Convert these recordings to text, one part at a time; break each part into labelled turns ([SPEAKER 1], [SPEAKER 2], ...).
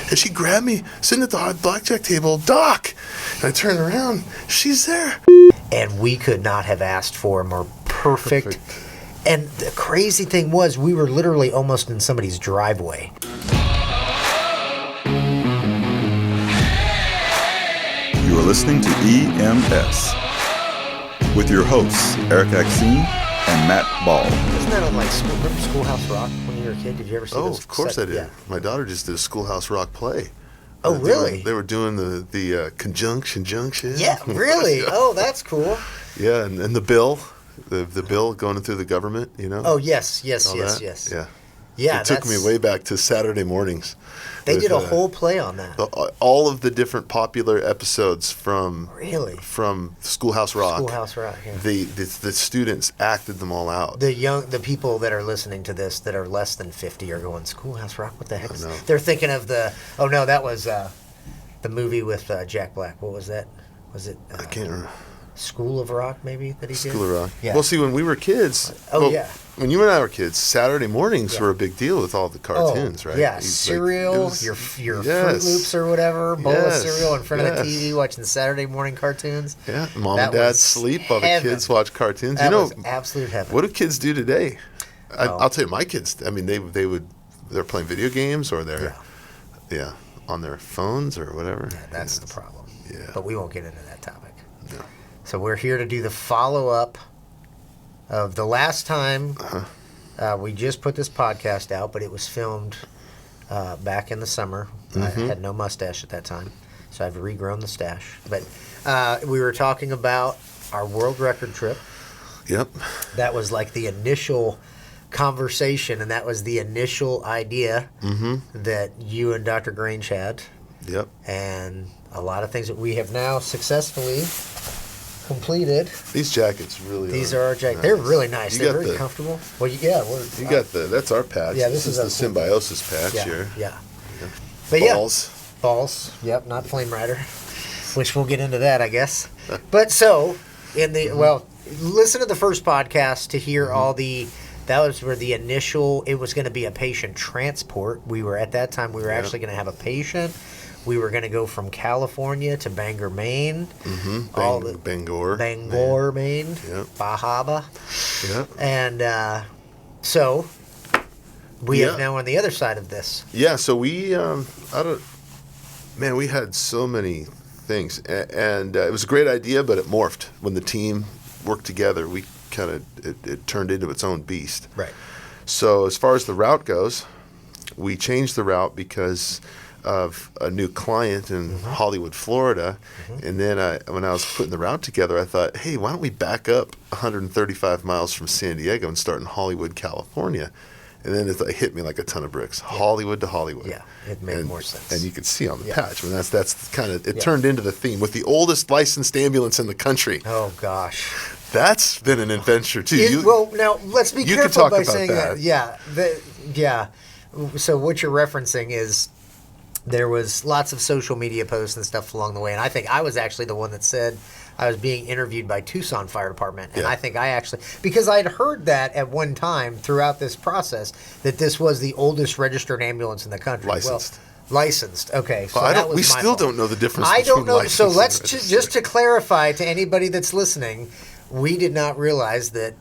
[SPEAKER 1] And she grabbed me, sitting at the blackjack table, Doc! And I turned around, she's there.
[SPEAKER 2] And we could not have asked for a more perfect. And the crazy thing was, we were literally almost in somebody's driveway.
[SPEAKER 3] You are listening to EMS with your hosts, Erik Axene and Matt Ball.
[SPEAKER 2] Isn't that on like Schoolhouse Rock when you were a kid? Did you ever see
[SPEAKER 1] Oh,
[SPEAKER 2] those?
[SPEAKER 1] of course I did.
[SPEAKER 2] Yeah.
[SPEAKER 1] My daughter just did a Schoolhouse Rock play.
[SPEAKER 2] Oh, really?
[SPEAKER 1] They were doing the conjunction junction.
[SPEAKER 2] Yeah, really? Oh, that's cool.
[SPEAKER 1] Yeah, and the bill, the bill going through the government, you know?
[SPEAKER 2] Oh, yes.
[SPEAKER 1] Yeah.
[SPEAKER 2] Yeah,
[SPEAKER 1] It took me way back to Saturday mornings.
[SPEAKER 2] They did a whole play on that.
[SPEAKER 1] All of the different popular episodes from Schoolhouse Rock.
[SPEAKER 2] Schoolhouse Rock, yeah.
[SPEAKER 1] The students acted them all out.
[SPEAKER 2] The people that are listening to this that are less than 50 are going, Schoolhouse Rock? What the heck?
[SPEAKER 1] know.
[SPEAKER 2] They're thinking of that was the movie with Jack Black. What was that? Was it?
[SPEAKER 1] I can't remember.
[SPEAKER 2] School of Rock, maybe, that he did?
[SPEAKER 1] School of Rock.
[SPEAKER 2] Yeah.
[SPEAKER 1] Well, see, when we were kids...
[SPEAKER 2] yeah.
[SPEAKER 1] When you and I were kids, Saturday mornings were a big deal with all the cartoons, right?
[SPEAKER 2] Yeah, cereal, your Fruit Loops or whatever, bowl of cereal in front of the TV watching Saturday morning cartoons.
[SPEAKER 1] Yeah, Mom and Dad sleep while the kids watch cartoons.
[SPEAKER 2] That was absolute heaven.
[SPEAKER 1] What do kids do today? I'll tell you, my kids, I mean, they're playing video games or they're on their phones or whatever.
[SPEAKER 2] Yeah, that's the problem.
[SPEAKER 1] Yeah.
[SPEAKER 2] But we won't get into that topic.
[SPEAKER 1] No.
[SPEAKER 2] So we're here to do the follow-up of the last time we just put this podcast out, but it was filmed back in the summer. I had no mustache at that time, so I've regrown the stash. But we were talking about our world record trip.
[SPEAKER 1] Yep.
[SPEAKER 2] That was like the initial conversation, and that was the initial idea that you and Dr. Grange had.
[SPEAKER 1] Yep.
[SPEAKER 2] And a lot of things that we have now successfully completed.
[SPEAKER 1] These jackets really
[SPEAKER 2] These are our jackets. Nice. They're really nice. They're very comfortable. Well,
[SPEAKER 1] that's our patch.
[SPEAKER 2] Yeah,
[SPEAKER 1] this is the Symbiosis patch here.
[SPEAKER 2] Yeah.
[SPEAKER 1] But
[SPEAKER 2] Balls. Yep, not Flame Rider, which we'll get into that, I guess. But so, listen to the first podcast to hear that was where the initial, it was going to be a patient transport. At that time, we were actually going to have a patient. We were going to go from California to Bangor, Maine.
[SPEAKER 1] Bangor,
[SPEAKER 2] Maine.
[SPEAKER 1] Yep.
[SPEAKER 2] Bahaba.
[SPEAKER 1] Yep.
[SPEAKER 2] And so we are now on the other side of this.
[SPEAKER 1] Yeah, so we, we had so many things. And it was a great idea, but it morphed. When the team worked together, we kind of, it turned into its own beast.
[SPEAKER 2] Right.
[SPEAKER 1] So as far as the route goes, we changed the route because of a new client in Hollywood, Florida. And then when I was putting the route together, I thought, hey, why don't we back up 135 miles from San Diego and start in Hollywood, California? And then it hit me like a ton of bricks. Hollywood to Hollywood.
[SPEAKER 2] Yeah, it made more sense.
[SPEAKER 1] And you could see on the patch. I mean, that's kind of, it turned into the theme with the oldest licensed ambulance in the country.
[SPEAKER 2] Oh, gosh.
[SPEAKER 1] That's been an adventure, too.
[SPEAKER 2] Now, let's be careful by saying that. So what you're referencing is there was lots of social media posts and stuff along the way, and I think I was actually the one that said I was being interviewed by Tucson Fire Department, and I think because I'd heard that at one time throughout this process, that this was the oldest registered ambulance in the country. Licensed. Okay. So
[SPEAKER 1] we still don't know the difference between
[SPEAKER 2] I don't know.
[SPEAKER 1] licensed
[SPEAKER 2] So
[SPEAKER 1] and
[SPEAKER 2] let's
[SPEAKER 1] registered.
[SPEAKER 2] just to clarify to anybody that's listening, we did not realize that,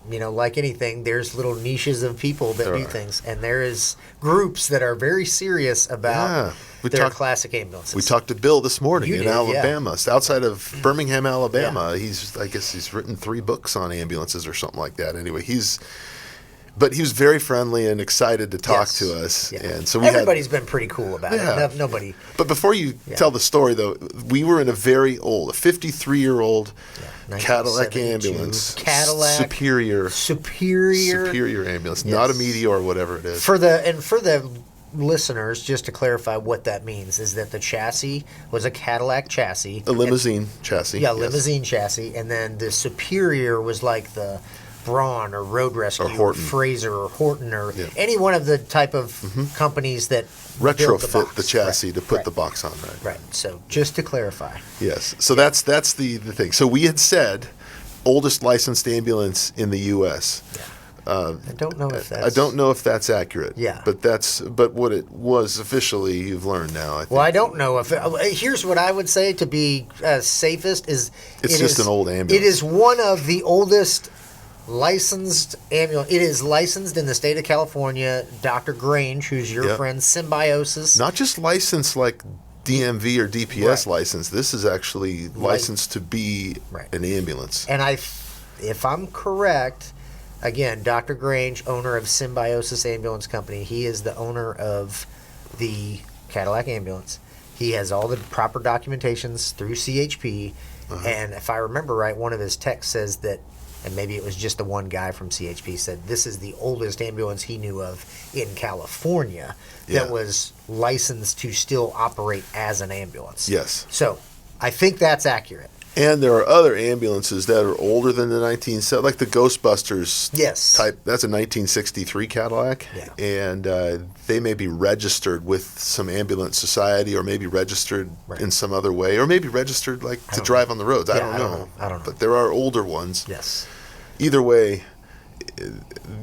[SPEAKER 2] like anything, there's little niches of people that do things, and there is groups that are very serious about their classic ambulances.
[SPEAKER 1] We talked to Bill this morning in Alabama, outside of Birmingham, Alabama.
[SPEAKER 2] Yeah.
[SPEAKER 1] I guess he's written 3 books on ambulances or something like that. Anyway, but he was very friendly and excited to talk to us. Yeah. And so
[SPEAKER 2] everybody's been pretty cool about it. Nobody.
[SPEAKER 1] But before you tell the story, though, we were in a 53-year-old Cadillac ambulance. Superior ambulance, not a Meteor or whatever it is.
[SPEAKER 2] For the listeners, just to clarify what that means, is that the chassis was a Cadillac chassis.
[SPEAKER 1] A limousine chassis.
[SPEAKER 2] Yeah, limousine chassis. And then the Superior was like the Braun or Road Rescue or Fraser or Horton or any one of the type of companies that
[SPEAKER 1] retrofit the chassis to put the box on.
[SPEAKER 2] Right. So just to clarify.
[SPEAKER 1] Yes. So that's the thing. So we had said oldest licensed ambulance in the U.S.
[SPEAKER 2] I don't know if that's...
[SPEAKER 1] I don't know if that's accurate.
[SPEAKER 2] Yeah.
[SPEAKER 1] But what it was officially, you've learned now, I think.
[SPEAKER 2] Well, I don't know if... here's what I would say to be safest is...
[SPEAKER 1] It's just an old ambulance.
[SPEAKER 2] It is one of the oldest licensed ambulance. It is licensed in the state of California. Dr. Grange, who's your friend, Symbiosis.
[SPEAKER 1] Not just licensed like DMV or DPS license. This is actually licensed to be an ambulance.
[SPEAKER 2] And if I'm correct... Again, Dr. Grange, owner of Symbiosis Ambulance Company, he is the owner of the Cadillac ambulance. He has all the proper documentations through CHP, and if I remember right, one of his texts says that, and maybe it was just the one guy from CHP, said this is the oldest ambulance he knew of in California that was licensed to still operate as an ambulance.
[SPEAKER 1] Yes.
[SPEAKER 2] So, I think that's accurate.
[SPEAKER 1] And there are other ambulances that are older than the 1970s, like the Ghostbusters type. That's a 1963 Cadillac.
[SPEAKER 2] Yeah.
[SPEAKER 1] And they may be registered with some ambulance society or maybe registered in some other way or maybe registered to drive on the roads. I don't know.
[SPEAKER 2] I don't know.
[SPEAKER 1] But there are older ones.
[SPEAKER 2] Yes.
[SPEAKER 1] Either way,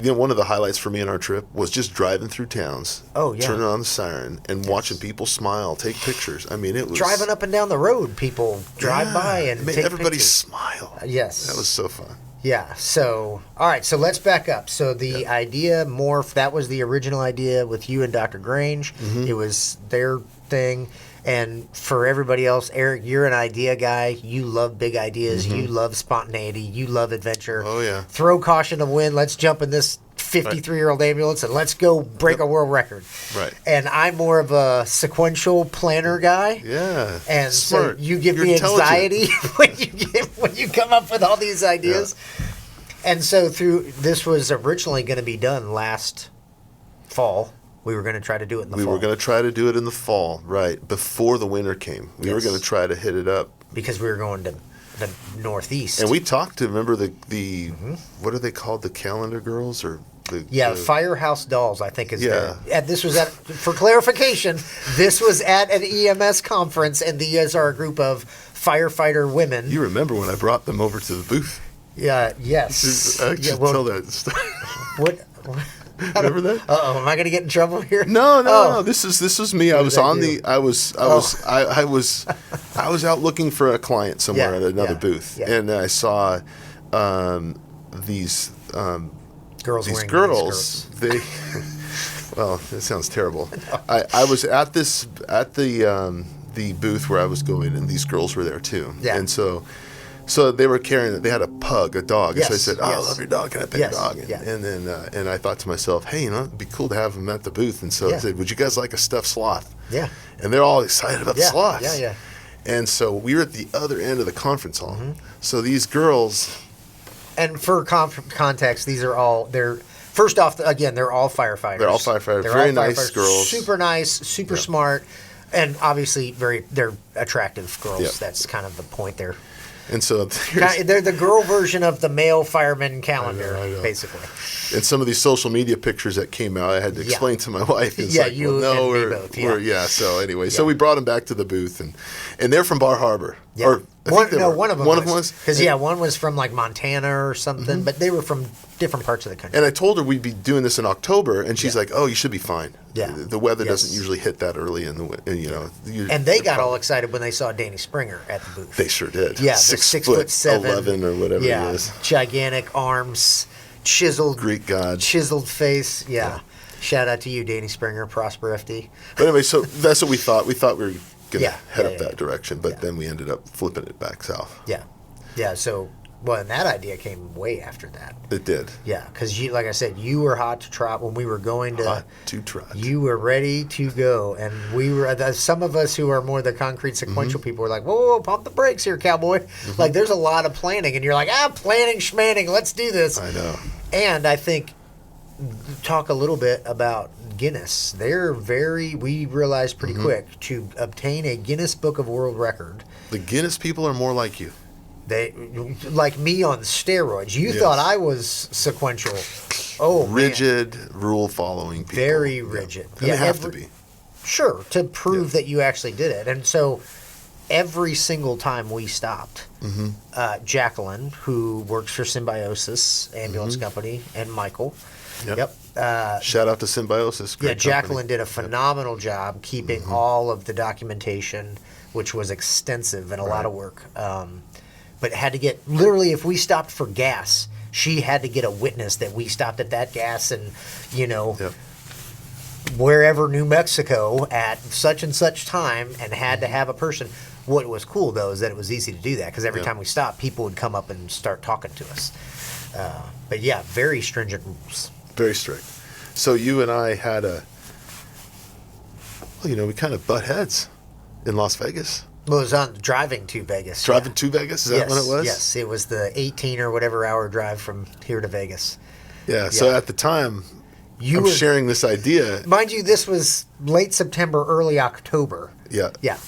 [SPEAKER 1] one of the highlights for me on our trip was just driving through towns, turning on the siren, and watching people smile, take pictures. I mean, it was...
[SPEAKER 2] Driving up and down the road, people drive by and take
[SPEAKER 1] everybody
[SPEAKER 2] pictures.
[SPEAKER 1] Smile.
[SPEAKER 2] Yes.
[SPEAKER 1] That was so fun.
[SPEAKER 2] Yeah, so, all right, so let's back up. So the idea morphed, that was the original idea with you and Dr. Grange. It was their thing. And for everybody else, Eric, you're an idea guy. You love big ideas. You love spontaneity. You love adventure.
[SPEAKER 1] Oh, yeah.
[SPEAKER 2] Throw caution to the wind. Let's jump in this 53-year-old ambulance and let's go break a world record.
[SPEAKER 1] Right.
[SPEAKER 2] And I'm more of a sequential planner guy.
[SPEAKER 1] Yeah.
[SPEAKER 2] And
[SPEAKER 1] smart.
[SPEAKER 2] so you give
[SPEAKER 1] You're
[SPEAKER 2] me
[SPEAKER 1] intelligent.
[SPEAKER 2] anxiety when you come up with all these ideas. Yeah. And so this was originally going to be done last fall. We were going to try to do it in the fall.
[SPEAKER 1] We were going to try to do it in the fall, right, before the winter came. We were going to try to hit it up.
[SPEAKER 2] Because we were going to the Northeast.
[SPEAKER 1] And we talked to, remember, the what are they called, the calendar girls? Or the
[SPEAKER 2] Firehouse Dolls, I think is this was for clarification, this was at an EMS conference, and these are a group of firefighter women.
[SPEAKER 1] You remember when I brought them over to the booth?
[SPEAKER 2] Yeah, yes.
[SPEAKER 1] I should tell that story.
[SPEAKER 2] What?
[SPEAKER 1] Remember that?
[SPEAKER 2] Am I going to get in trouble here?
[SPEAKER 1] No. This was me. I was I was out looking for a client somewhere at another booth, and I saw these
[SPEAKER 2] girls.
[SPEAKER 1] These girls. They well, that sounds terrible. I was at the booth where I was going, and these girls were there too.
[SPEAKER 2] Yeah.
[SPEAKER 1] And so they were carrying it. They had a dog.
[SPEAKER 2] Yes,
[SPEAKER 1] so I said, I love your dog. Can I pet your dog? And then and I thought to myself, hey, it'd be cool to have them at the booth. And so I said, would you guys like a stuffed sloth?
[SPEAKER 2] Yeah.
[SPEAKER 1] And they're all excited about the sloths.
[SPEAKER 2] Yeah.
[SPEAKER 1] And so we were at the other end of the conference hall. So these girls...
[SPEAKER 2] And for context, they're first off, again, they're all firefighters.
[SPEAKER 1] They're all firefighters. Very nice girls.
[SPEAKER 2] Super nice, super smart, and obviously they're attractive girls.
[SPEAKER 1] Yep.
[SPEAKER 2] That's kind of the point there.
[SPEAKER 1] And so
[SPEAKER 2] they're the girl version of the male fireman calendar,
[SPEAKER 1] I know.
[SPEAKER 2] Basically.
[SPEAKER 1] And some of these social media pictures that came out, I had to explain to my wife. It's like,
[SPEAKER 2] you and me both.
[SPEAKER 1] So anyway, so we brought them back to the booth, and they're from Bar Harbor.
[SPEAKER 2] Yeah.
[SPEAKER 1] Or
[SPEAKER 2] one of them
[SPEAKER 1] was.
[SPEAKER 2] Because one was from like Montana or something, but they were from different parts of the country.
[SPEAKER 1] And I told her we'd be doing this in October, and she's like, "Oh, you should be fine.
[SPEAKER 2] Yeah.
[SPEAKER 1] The weather doesn't usually hit that early in the
[SPEAKER 2] And they got all excited when they saw Danny Springer at the booth.
[SPEAKER 1] They sure did.
[SPEAKER 2] Yeah,
[SPEAKER 1] 6'7", 11 or whatever he is.
[SPEAKER 2] Gigantic arms, chiseled
[SPEAKER 1] Greek god,
[SPEAKER 2] chiseled face. Yeah. Shout out to you, Danny Springer, Prosper FD.
[SPEAKER 1] But anyway, so that's what we thought. We thought we were going to head up that direction, but then we ended up flipping it back south.
[SPEAKER 2] Yeah. So, and that idea came way after that.
[SPEAKER 1] It did.
[SPEAKER 2] Yeah, because like I said, you were hot to trot when we were going to.
[SPEAKER 1] Hot to trot.
[SPEAKER 2] You were ready to go, and we were. Some of us who are more the concrete sequential people were like, "Whoa, pump the brakes here, cowboy!" Like, there's a lot of planning, and you're like, planning, schmanning, let's do this.
[SPEAKER 1] I know.
[SPEAKER 2] And I think talk a little bit about Guinness. We realized pretty quick to obtain a Guinness Book of World Record.
[SPEAKER 1] The Guinness people are more like you.
[SPEAKER 2] They like me on steroids. You thought I was sequential. Oh,
[SPEAKER 1] rigid, rule-following people.
[SPEAKER 2] Very rigid.
[SPEAKER 1] And they have to be.
[SPEAKER 2] Sure, to prove that you actually did it. And so every single time we stopped, Jacqueline, who works for Symbiosis Ambulance Company, and Michael.
[SPEAKER 1] Yep. Shout out to Symbiosis. Great
[SPEAKER 2] Jacqueline
[SPEAKER 1] company.
[SPEAKER 2] did a phenomenal job keeping all of the documentation, which was extensive and a lot of work. But had to get, literally, if we stopped for gas, she had to get a witness that we stopped at that gas and, wherever, New Mexico, at such and such time, and had to have a person. What was cool, though, is that it was easy to do that, because every time we stopped, people would come up and start talking to us. But yeah, very stringent rules.
[SPEAKER 1] Very strict. So you and I had we kind of butt heads in Las Vegas.
[SPEAKER 2] Well, it was on driving to Vegas.
[SPEAKER 1] Driving to Vegas? Is that when it was?
[SPEAKER 2] Yes, it was the 18 or whatever hour drive from here to Vegas.
[SPEAKER 1] Yeah, so at the time, I'm sharing this idea.
[SPEAKER 2] Mind you, this was late September, early October.
[SPEAKER 1] Yeah.
[SPEAKER 2] Yeah.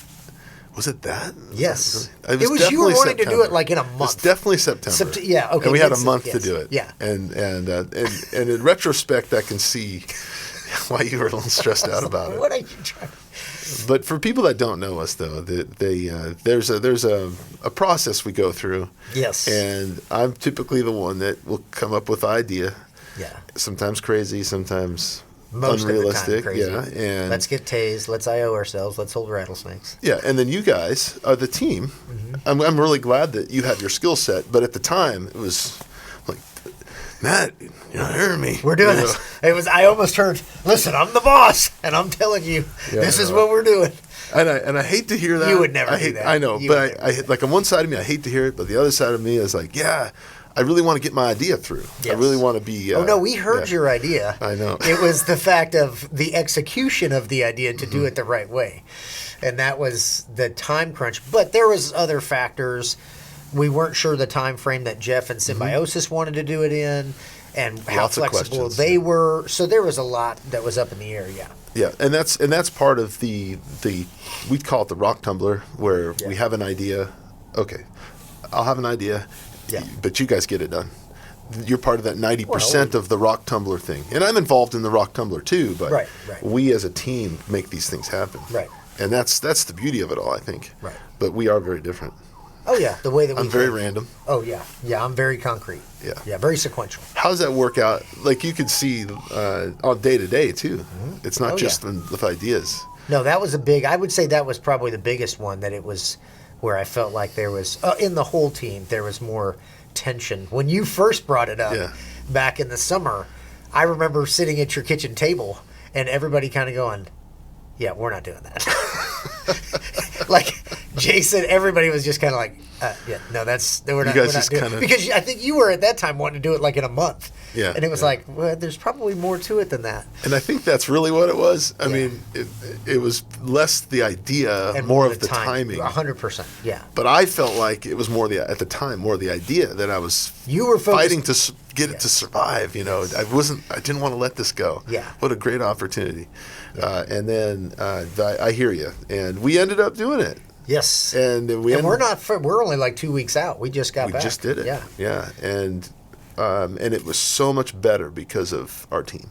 [SPEAKER 1] Was it that?
[SPEAKER 2] Was
[SPEAKER 1] it
[SPEAKER 2] was you were wanting to do it like in a month.
[SPEAKER 1] It's definitely September.
[SPEAKER 2] Yeah, okay.
[SPEAKER 1] And we had a month to do it.
[SPEAKER 2] Yeah.
[SPEAKER 1] And in retrospect, I can see why you were a little stressed out about it.
[SPEAKER 2] What are you trying?
[SPEAKER 1] But for people that don't know us, though, there's a process we go through.
[SPEAKER 2] Yes.
[SPEAKER 1] And I'm typically the one that will come up with idea.
[SPEAKER 2] Yeah.
[SPEAKER 1] Sometimes crazy, sometimes
[SPEAKER 2] most
[SPEAKER 1] unrealistic.
[SPEAKER 2] Of the time crazy.
[SPEAKER 1] Yeah. And
[SPEAKER 2] let's get tased. Let's IO ourselves. Let's hold rattlesnakes.
[SPEAKER 1] Yeah. And then you guys are the team. I'm really glad that you have your skill set. But at the time, it was like, Matt, you're not hearing me.
[SPEAKER 2] We're doing this. It was. I almost heard. Listen, I'm the boss, and I'm telling you, this is what we're doing.
[SPEAKER 1] And I hate to hear that.
[SPEAKER 2] You would never do that.
[SPEAKER 1] I know, but I like on one side of me, I hate to hear it, but the other side of me is like, yeah, I really want to get my idea through.
[SPEAKER 2] Yes.
[SPEAKER 1] I really want to be.
[SPEAKER 2] Oh no, we heard your idea.
[SPEAKER 1] I know.
[SPEAKER 2] It was the fact of the execution of the idea to do it the right way, and that was the time crunch. But there was other factors. We weren't sure the time frame that Jeff and Symbiosis wanted to do it in, and how flexible they were. So there was a lot that was up in the air. Yeah.
[SPEAKER 1] Yeah, and that's part of the we call it the rock tumbler, where we have an idea. Okay, I'll have an idea.
[SPEAKER 2] Yeah.
[SPEAKER 1] But you guys get it done. You're part of that 90% of the rock tumbler thing, and I'm involved in the rock tumbler too. But we as a team make these things happen.
[SPEAKER 2] Right.
[SPEAKER 1] And that's the beauty of it all, I think.
[SPEAKER 2] Right.
[SPEAKER 1] But we are very different.
[SPEAKER 2] Oh yeah, the way that we.
[SPEAKER 1] I'm very random.
[SPEAKER 2] Oh yeah, I'm very concrete.
[SPEAKER 1] Yeah.
[SPEAKER 2] Yeah, very sequential.
[SPEAKER 1] How does that work out? Like you could see on day to day too. It's not just with ideas.
[SPEAKER 2] No, that was I would say that was probably the biggest one. That it was where I felt like there was in the whole team there was more tension when you first brought it up back in the summer. I remember sitting at your kitchen table and everybody kind of going, "Yeah, we're not doing that." Like Jason, everybody was just kind of like, no, we're not doing it. Because I think you were at that time wanting to do it like in a month.
[SPEAKER 1] Yeah.
[SPEAKER 2] And it was like, well, there's probably more to it than that.
[SPEAKER 1] And I think that's really what it was. I mean, it was less the idea, and more of the timing.
[SPEAKER 2] 100%, yeah.
[SPEAKER 1] But I felt like it was at the time, more the idea that I was fighting to get it to survive. You know, I didn't want to let this go.
[SPEAKER 2] Yeah.
[SPEAKER 1] What a great opportunity. Yeah. And then I hear you. And we ended up doing it.
[SPEAKER 2] Yes.
[SPEAKER 1] And
[SPEAKER 2] we're only like 2 weeks out. We just got back.
[SPEAKER 1] We just did it.
[SPEAKER 2] Yeah.
[SPEAKER 1] Yeah. And it was so much better because of our team.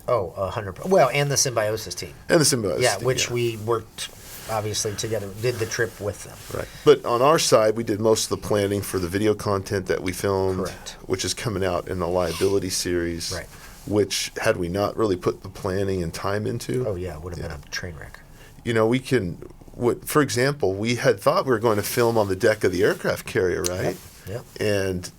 [SPEAKER 2] Oh, 100%. Well, and the Symbiosis team.
[SPEAKER 1] And the Symbiosis
[SPEAKER 2] team.
[SPEAKER 1] Yeah,
[SPEAKER 2] which we worked obviously together, did the trip with them.
[SPEAKER 1] Right. But on our side, we did most of the planning for the video content that we filmed,
[SPEAKER 2] Correct.
[SPEAKER 1] Which is coming out in the liability series.
[SPEAKER 2] Right.
[SPEAKER 1] Which, had we not really put the planning and time into.
[SPEAKER 2] Oh, yeah, it would have been a train wreck.
[SPEAKER 1] You know, for example, we had thought we were going to film on the deck of the aircraft carrier, right?
[SPEAKER 2] Yep.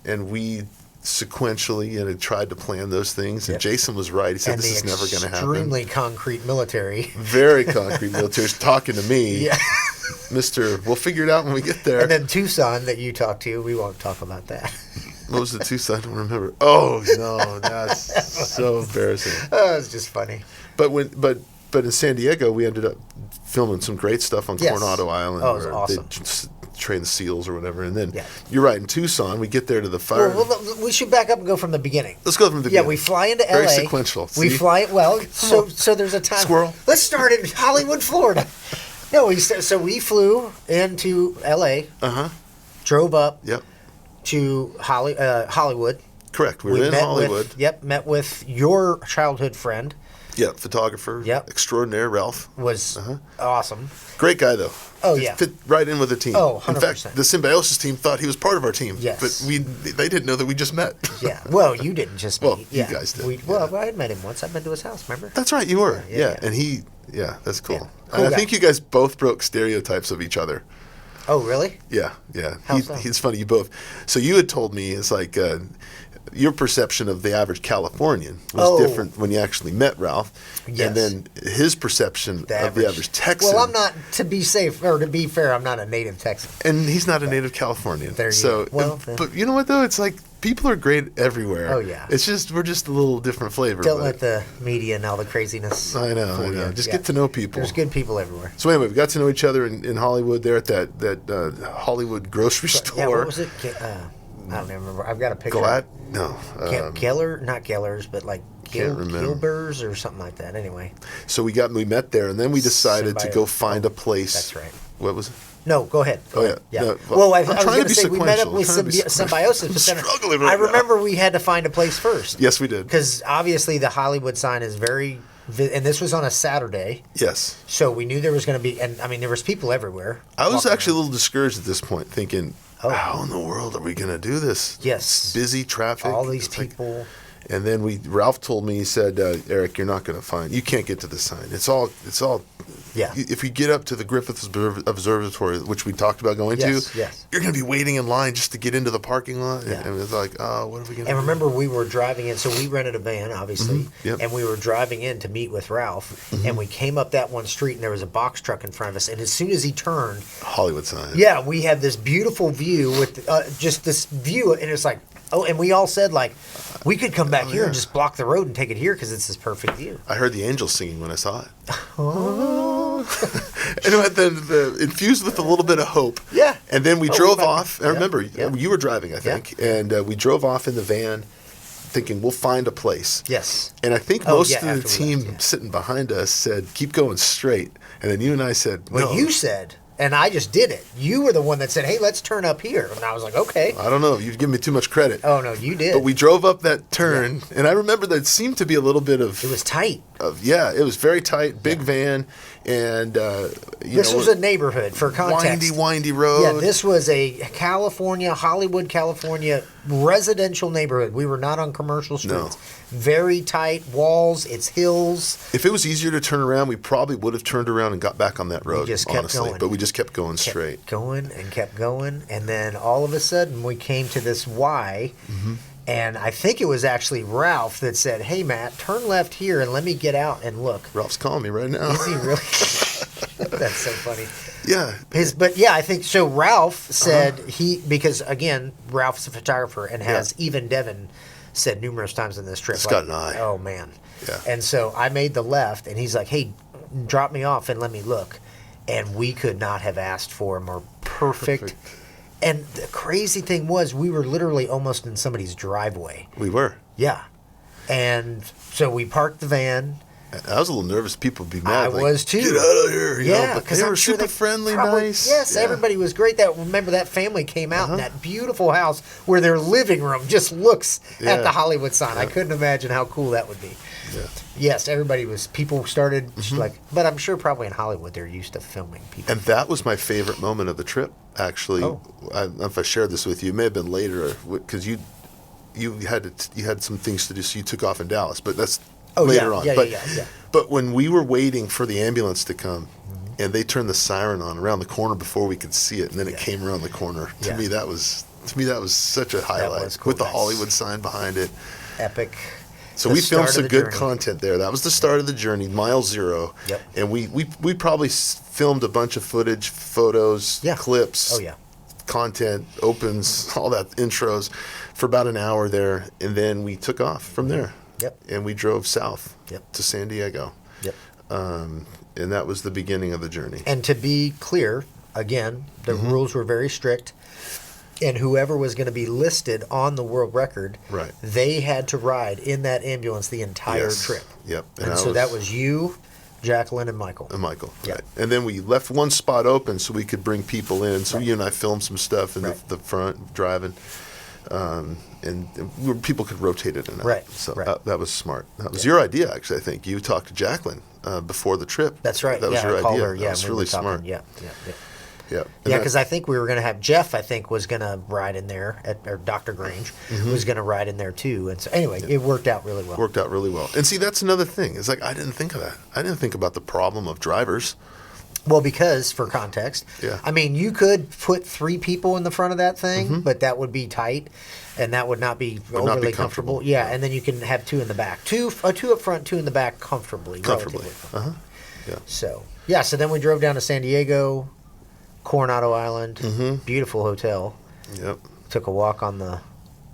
[SPEAKER 1] And we sequentially tried to plan those things, and Jason was right. He said, this is never going to happen.
[SPEAKER 2] Extremely concrete military.
[SPEAKER 1] Very concrete military. Talking to me.
[SPEAKER 2] Yeah.
[SPEAKER 1] Mr. We'll figure it out when we get there.
[SPEAKER 2] And then Tucson that you talked to, we won't talk about that.
[SPEAKER 1] What was the Tucson? I don't remember. Oh, no, that's so embarrassing.
[SPEAKER 2] Oh, it's just funny.
[SPEAKER 1] But in San Diego, we ended up filming some great stuff on Coronado Island.
[SPEAKER 2] Oh, it was awesome.
[SPEAKER 1] They train the SEALs or whatever. And then you're right, in Tucson, we get there to the fire.
[SPEAKER 2] Well, we should back up and go from the beginning.
[SPEAKER 1] Let's go from the beginning.
[SPEAKER 2] Yeah, we fly into LA.
[SPEAKER 1] Very sequential.
[SPEAKER 2] We fly, so there's a time.
[SPEAKER 1] Squirrel.
[SPEAKER 2] Let's start in Hollywood, Florida. No, we flew into LA. Drove up.
[SPEAKER 1] Yep.
[SPEAKER 2] To Hollywood.
[SPEAKER 1] Correct. We were in Hollywood.
[SPEAKER 2] Met with your childhood friend.
[SPEAKER 1] Yeah, photographer.
[SPEAKER 2] Yep.
[SPEAKER 1] Extraordinaire, Ralph.
[SPEAKER 2] Was awesome.
[SPEAKER 1] Great guy, though.
[SPEAKER 2] Oh,
[SPEAKER 1] He
[SPEAKER 2] yeah.
[SPEAKER 1] fit right in with the team.
[SPEAKER 2] Oh, 100%.
[SPEAKER 1] In fact, the Symbiosis team thought he was part of our team.
[SPEAKER 2] Yes.
[SPEAKER 1] But they didn't know that we just met.
[SPEAKER 2] Yeah. Well, you didn't just meet.
[SPEAKER 1] Well, you
[SPEAKER 2] yeah.
[SPEAKER 1] guys did.
[SPEAKER 2] I had met him once. I've been to his house, remember?
[SPEAKER 1] That's right, you were.
[SPEAKER 2] Yeah.
[SPEAKER 1] And that's cool.
[SPEAKER 2] Yeah.
[SPEAKER 1] And
[SPEAKER 2] Cool
[SPEAKER 1] I
[SPEAKER 2] guy.
[SPEAKER 1] think you guys both broke stereotypes of each other.
[SPEAKER 2] Oh, really?
[SPEAKER 1] Yeah.
[SPEAKER 2] How so?
[SPEAKER 1] He's funny, you both. So you had told me, it's like your perception of the average Californian was different when you actually met Ralph.
[SPEAKER 2] Yes.
[SPEAKER 1] And then his perception of the average Texan.
[SPEAKER 2] Well, I'm not, to be fair, I'm not a native Texan.
[SPEAKER 1] And he's not a native Californian.
[SPEAKER 2] There you
[SPEAKER 1] so,
[SPEAKER 2] go. Well,
[SPEAKER 1] but you know what, though? It's like people are great everywhere.
[SPEAKER 2] Oh, yeah.
[SPEAKER 1] It's just, we're just a little different flavor.
[SPEAKER 2] Don't
[SPEAKER 1] but
[SPEAKER 2] let the media and all the craziness.
[SPEAKER 1] I know. Just get to know people.
[SPEAKER 2] There's good people everywhere.
[SPEAKER 1] So anyway, we got to know each other in Hollywood there at that Hollywood grocery store.
[SPEAKER 2] Yeah, what was it? I don't even remember. I've got a picture.
[SPEAKER 1] No.
[SPEAKER 2] Geller, not Gellers, but like
[SPEAKER 1] Can't remember.
[SPEAKER 2] Gilbers or something like that. Anyway.
[SPEAKER 1] So we met there, and then we decided to go find a place.
[SPEAKER 2] That's right.
[SPEAKER 1] What was it?
[SPEAKER 2] No, go ahead.
[SPEAKER 1] Oh, yeah.
[SPEAKER 2] Yeah.
[SPEAKER 1] No,
[SPEAKER 2] well, I
[SPEAKER 1] I'm
[SPEAKER 2] was
[SPEAKER 1] trying
[SPEAKER 2] going
[SPEAKER 1] to
[SPEAKER 2] to
[SPEAKER 1] be
[SPEAKER 2] say we met up
[SPEAKER 1] sequential.
[SPEAKER 2] with
[SPEAKER 1] I'm trying to be
[SPEAKER 2] Symbiosis.
[SPEAKER 1] I'm
[SPEAKER 2] but then
[SPEAKER 1] struggling right
[SPEAKER 2] I
[SPEAKER 1] now.
[SPEAKER 2] remember we had to find a place first.
[SPEAKER 1] Yes, we did.
[SPEAKER 2] Because obviously the Hollywood sign is very, and this was on a Saturday.
[SPEAKER 1] Yes.
[SPEAKER 2] So we knew there was going to be, and I mean, there was people everywhere.
[SPEAKER 1] I was
[SPEAKER 2] walking
[SPEAKER 1] actually a
[SPEAKER 2] around.
[SPEAKER 1] little discouraged at this point, thinking, how in the world are we going to do this?
[SPEAKER 2] Yes.
[SPEAKER 1] Busy traffic.
[SPEAKER 2] All these
[SPEAKER 1] It's like-
[SPEAKER 2] people.
[SPEAKER 1] and then Ralph told me, he said, Eric, you're not going to you can't get to the sign. It's all,
[SPEAKER 2] Yeah.
[SPEAKER 1] if you get up to the Griffith Observatory, which we talked about going
[SPEAKER 2] Yes,
[SPEAKER 1] to,
[SPEAKER 2] yes.
[SPEAKER 1] you're going to be waiting in line just to get into the parking lot.
[SPEAKER 2] Yeah.
[SPEAKER 1] And it's like, oh, what are we going to do?
[SPEAKER 2] And remember, we were driving in, so we rented a van, obviously,
[SPEAKER 1] Mm-hmm. Yep.
[SPEAKER 2] and we were driving in to meet with Ralph, and we came up that one street, and there was a box truck in front of us, and as soon as he turned,
[SPEAKER 1] Hollywood sign.
[SPEAKER 2] yeah, we had this beautiful view with just this view, and it's like, and we all said, like, we could come back here and just block the road and take it here because it's this perfect view.
[SPEAKER 1] I heard the angels singing when I saw it. And then infused with a little bit of hope.
[SPEAKER 2] Yeah.
[SPEAKER 1] And then we drove off. I
[SPEAKER 2] yeah,
[SPEAKER 1] remember
[SPEAKER 2] yeah.
[SPEAKER 1] you were driving, I think, and we drove off in the van, thinking we'll find a place.
[SPEAKER 2] Yes.
[SPEAKER 1] And I think
[SPEAKER 2] Oh,
[SPEAKER 1] most
[SPEAKER 2] yeah,
[SPEAKER 1] of the
[SPEAKER 2] after we
[SPEAKER 1] team
[SPEAKER 2] left, yeah.
[SPEAKER 1] sitting behind us said, "Keep going straight." And then you and I said, "No."
[SPEAKER 2] Well, you said, and I just did it. You were the one that said, hey, let's turn up here. And I was like, okay.
[SPEAKER 1] I don't know. You've given me too much credit.
[SPEAKER 2] Oh, no, you did.
[SPEAKER 1] But we drove up that turn, and I remember there seemed to be a little bit of.
[SPEAKER 2] It was tight.
[SPEAKER 1] It was very tight, big van, and
[SPEAKER 2] This was a neighborhood, for context.
[SPEAKER 1] windy road.
[SPEAKER 2] Yeah, this was a Hollywood, California residential neighborhood. We were not on commercial streets. Very tight walls. It's hills.
[SPEAKER 1] If it was easier to turn around, we probably would have turned around and got back on that road.
[SPEAKER 2] just kept
[SPEAKER 1] honestly,
[SPEAKER 2] going.
[SPEAKER 1] but we just kept going straight.
[SPEAKER 2] Kept going, and then all of a sudden we came to this Y, and I think it was actually Ralph that said, "Hey Matt, turn left here and let me get out and look."
[SPEAKER 1] Ralph's calling me right now.
[SPEAKER 2] Is he really? That's so funny.
[SPEAKER 1] Yeah.
[SPEAKER 2] I think so. Ralph said because again, Ralph's a photographer and has even Devin said numerous times in this trip.
[SPEAKER 1] Scott and I.
[SPEAKER 2] Oh man.
[SPEAKER 1] Yeah.
[SPEAKER 2] And so I made the left, and he's like, "Hey, drop me off and let me look." And we could not have asked for a more perfect. And the crazy thing was, we were literally almost in somebody's driveway.
[SPEAKER 1] We were.
[SPEAKER 2] Yeah. And so we parked the van.
[SPEAKER 1] I was a little nervous. People would be mad.
[SPEAKER 2] I was too.
[SPEAKER 1] Get out of here. You know,
[SPEAKER 2] Yeah,
[SPEAKER 1] but
[SPEAKER 2] because
[SPEAKER 1] they
[SPEAKER 2] I'm
[SPEAKER 1] were
[SPEAKER 2] sure
[SPEAKER 1] super
[SPEAKER 2] they
[SPEAKER 1] friendly,
[SPEAKER 2] probably-
[SPEAKER 1] nice.
[SPEAKER 2] Yes,
[SPEAKER 1] Yeah.
[SPEAKER 2] everybody was great. Remember that family came out in that beautiful house where their living room just looks at the Hollywood sign. I couldn't imagine how cool that would be.
[SPEAKER 1] Yeah.
[SPEAKER 2] Yes, people started but I'm sure probably in Hollywood they're used to filming people.
[SPEAKER 1] And that was my favorite moment of the trip, actually. I don't know if I shared this with you. It may have been later, because you had some things to do, so you took off in Dallas. But that's later on. But when we were waiting for the ambulance to come, and they turned the siren on around the corner before we could see it, and then it came around the corner. To me, that was such a highlight,
[SPEAKER 2] cool.
[SPEAKER 1] with the Hollywood sign behind it.
[SPEAKER 2] Epic.
[SPEAKER 1] So
[SPEAKER 2] The
[SPEAKER 1] we filmed
[SPEAKER 2] start
[SPEAKER 1] some
[SPEAKER 2] of the
[SPEAKER 1] good
[SPEAKER 2] journey.
[SPEAKER 1] content there. That was the start of the journey, mile zero.
[SPEAKER 2] Yep.
[SPEAKER 1] And we probably filmed a bunch of footage, photos, clips.
[SPEAKER 2] Oh yeah.
[SPEAKER 1] Content, opens, all that, intros, for about an hour there, and then we took off from there.
[SPEAKER 2] Yep.
[SPEAKER 1] And we drove south
[SPEAKER 2] Yep.
[SPEAKER 1] to San Diego.
[SPEAKER 2] Yep.
[SPEAKER 1] And that was the beginning of the journey.
[SPEAKER 2] And to be clear, again, the rules were very strict. And whoever was going to be listed on the world record, they had to ride in that ambulance the entire trip.
[SPEAKER 1] Yep.
[SPEAKER 2] And so that was you, Jacqueline, and Michael.
[SPEAKER 1] Right. And then we left one spot open so we could bring people in. So you and I filmed some stuff in the front, driving. people could rotate it in and out.
[SPEAKER 2] Right.
[SPEAKER 1] So
[SPEAKER 2] right.
[SPEAKER 1] That was smart. That was your idea, actually. I think you talked to Jacqueline before the trip.
[SPEAKER 2] That's right.
[SPEAKER 1] That was your
[SPEAKER 2] I called
[SPEAKER 1] idea.
[SPEAKER 2] her. Yeah,
[SPEAKER 1] that was really smart.
[SPEAKER 2] Yeah.
[SPEAKER 1] Yeah,
[SPEAKER 2] because I think we were going to have Jeff. I think was going to ride in there, or Dr. Grange was going to ride in there too. And so anyway, it worked out really well.
[SPEAKER 1] Worked out really well. And see, that's another thing. It's like I didn't think of that. I didn't think about the problem of drivers.
[SPEAKER 2] Well, because for context, I mean, you could put 3 people in the front of that thing, but that would be tight, and that would not be overly comfortable. Yeah, and then you can have 2 in the back, 2 up front, 2 in the back, comfortably.
[SPEAKER 1] Yeah.
[SPEAKER 2] So then we drove down to San Diego, Coronado Island, beautiful hotel.
[SPEAKER 1] Yep.
[SPEAKER 2] Took a walk on the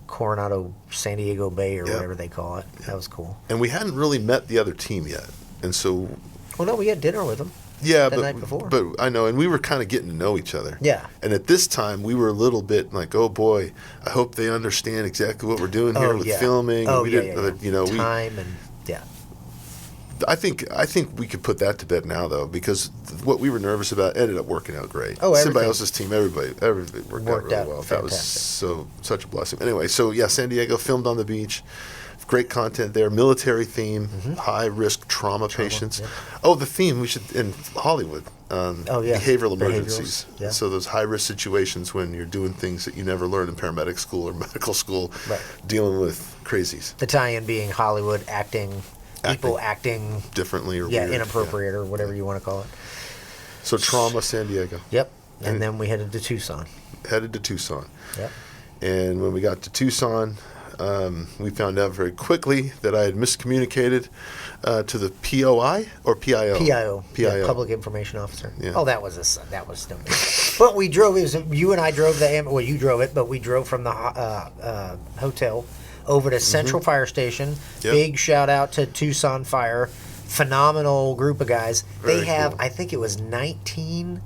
[SPEAKER 2] Coronado San Diego Bay or whatever they call it. That was cool.
[SPEAKER 1] And we hadn't really met the other team yet, and so.
[SPEAKER 2] Well, no, we had dinner with them.
[SPEAKER 1] Yeah,
[SPEAKER 2] the night before.
[SPEAKER 1] But I know, and we were kind of getting to know each other.
[SPEAKER 2] Yeah.
[SPEAKER 1] And at this time, we were a little bit like, oh boy, I hope they understand exactly what we're doing here with filming.
[SPEAKER 2] Oh,
[SPEAKER 1] we
[SPEAKER 2] didn't,
[SPEAKER 1] you know,
[SPEAKER 2] time and yeah.
[SPEAKER 1] I think we could put that to bed now, though, because what we were nervous about ended up working out great.
[SPEAKER 2] Oh,
[SPEAKER 1] Symbiosis team, everybody worked out really well.
[SPEAKER 2] Fantastic.
[SPEAKER 1] That was such a blessing. Anyway, so yeah, San Diego, filmed on the beach. Great content there. Military theme, high risk trauma patients.
[SPEAKER 2] Yep.
[SPEAKER 1] Oh, the theme we should in Hollywood. Behavioral emergencies.
[SPEAKER 2] Yeah.
[SPEAKER 1] So those high risk situations when you're doing things that you never learned in paramedic school or medical school, dealing with crazies.
[SPEAKER 2] The tie-in being Hollywood people acting
[SPEAKER 1] differently or weird.
[SPEAKER 2] Inappropriate or whatever you want to call it.
[SPEAKER 1] So trauma, San Diego.
[SPEAKER 2] Yep. And then we headed to Tucson. Yep.
[SPEAKER 1] And when we got to Tucson, we found out very quickly that I had miscommunicated to the POI or PIO.
[SPEAKER 2] PIO.
[SPEAKER 1] PIO.
[SPEAKER 2] Public Information Officer.
[SPEAKER 1] Yeah.
[SPEAKER 2] Oh, that was stupid. But we drove. You and I drove well, you drove it, but we drove from the hotel over to Central Fire Station.
[SPEAKER 1] Yep.
[SPEAKER 2] Big shout out to Tucson Fire. Phenomenal group of guys.
[SPEAKER 1] Very
[SPEAKER 2] they have,
[SPEAKER 1] cool.
[SPEAKER 2] I think it was 19.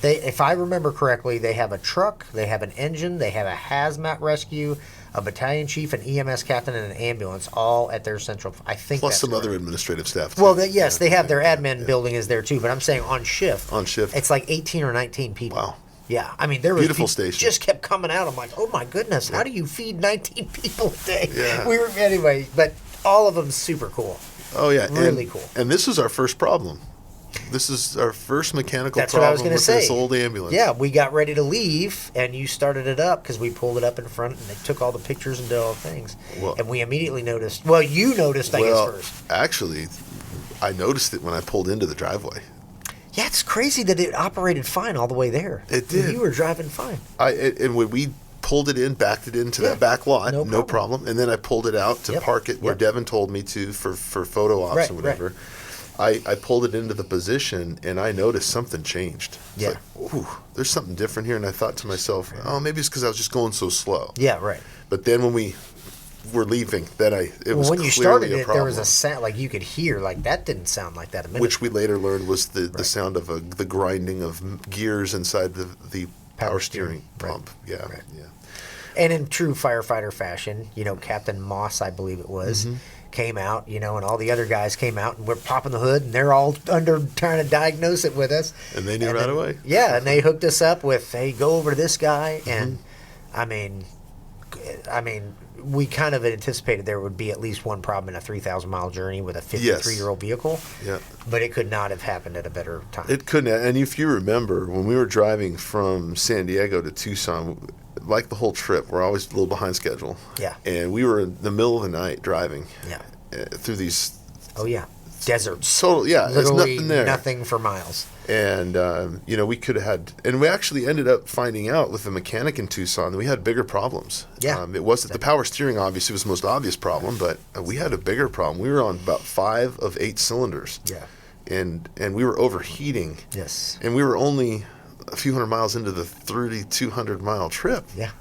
[SPEAKER 2] If I remember correctly, they have a truck, they have an engine, they have a hazmat rescue, a battalion chief, an EMS captain, and an ambulance, all at their central. I think
[SPEAKER 1] plus
[SPEAKER 2] that's
[SPEAKER 1] some
[SPEAKER 2] correct.
[SPEAKER 1] other administrative staff. Too.
[SPEAKER 2] Well, they have their admin building is there too, but I'm saying on shift.
[SPEAKER 1] On shift,
[SPEAKER 2] it's like 18 or 19 people.
[SPEAKER 1] Wow.
[SPEAKER 2] Yeah, I mean there was
[SPEAKER 1] beautiful station.
[SPEAKER 2] Just kept coming out. I'm like, oh my goodness, how do you feed 19 people a day?
[SPEAKER 1] Yeah.
[SPEAKER 2] We were anyway, but all of them super cool.
[SPEAKER 1] Oh yeah,
[SPEAKER 2] really cool.
[SPEAKER 1] And this is our first problem. This is our first mechanical
[SPEAKER 2] That's what I was
[SPEAKER 1] problem
[SPEAKER 2] gonna
[SPEAKER 1] with
[SPEAKER 2] say.
[SPEAKER 1] this old ambulance.
[SPEAKER 2] Yeah, we got ready to leave, and you started it up because we pulled it up in front, and they took all the pictures and did all the things.
[SPEAKER 1] Well,
[SPEAKER 2] and we immediately noticed. Well, you noticed, I guess, first.
[SPEAKER 1] Actually, I noticed it when I pulled into the driveway.
[SPEAKER 2] Yeah, it's crazy that it operated fine all the way there.
[SPEAKER 1] It did.
[SPEAKER 2] You were driving fine.
[SPEAKER 1] And when we pulled it in, backed it into that back lot, no problem. And then I pulled it out to park it where Devin told me to for photo ops and whatever.
[SPEAKER 2] Right.
[SPEAKER 1] I pulled it into the position, and I noticed something changed. It's like, ooh, there's something different here. And I thought to myself, oh, maybe it's because I was just going so slow.
[SPEAKER 2] Yeah, right.
[SPEAKER 1] But then when we were leaving, then it was
[SPEAKER 2] when you
[SPEAKER 1] clearly
[SPEAKER 2] started
[SPEAKER 1] a
[SPEAKER 2] it,
[SPEAKER 1] problem.
[SPEAKER 2] there was a sound, like you could hear, like that didn't sound like that a minute.
[SPEAKER 1] Which we later learned was the sound of the grinding of gears inside the power steering pump. Yeah, yeah.
[SPEAKER 2] And in true firefighter fashion, Captain Moss, I believe it was, came out, and all the other guys came out, and we're popping the hood, and they're all under trying to diagnose it with us.
[SPEAKER 1] And they knew right away.
[SPEAKER 2] Yeah, and they hooked us up with, hey, go over to this guy, and I mean, we kind of anticipated there would be at least one problem in a 3,000-mile journey with a 53-year-old vehicle.
[SPEAKER 1] Yeah.
[SPEAKER 2] But it could not have happened at a better time.
[SPEAKER 1] It couldn't. And if you remember, when we were driving from San Diego to Tucson, like the whole trip, we're always a little behind schedule.
[SPEAKER 2] Yeah.
[SPEAKER 1] And we were in the middle of the night driving through these...
[SPEAKER 2] Oh, yeah. Deserts.
[SPEAKER 1] Total, yeah. There's
[SPEAKER 2] Literally
[SPEAKER 1] nothing there.
[SPEAKER 2] nothing for miles.
[SPEAKER 1] And, we could have had... And we actually ended up finding out with the mechanic in Tucson that we had bigger problems.
[SPEAKER 2] Yeah.
[SPEAKER 1] It wasn't... The power steering, obviously, was the most obvious problem, but we had a bigger problem. We were on about 5 of 8 cylinders.
[SPEAKER 2] Yeah.
[SPEAKER 1] And we were overheating.
[SPEAKER 2] Yes.
[SPEAKER 1] And we were only a few hundred miles into the 3,200-mile trip.
[SPEAKER 2] Yeah.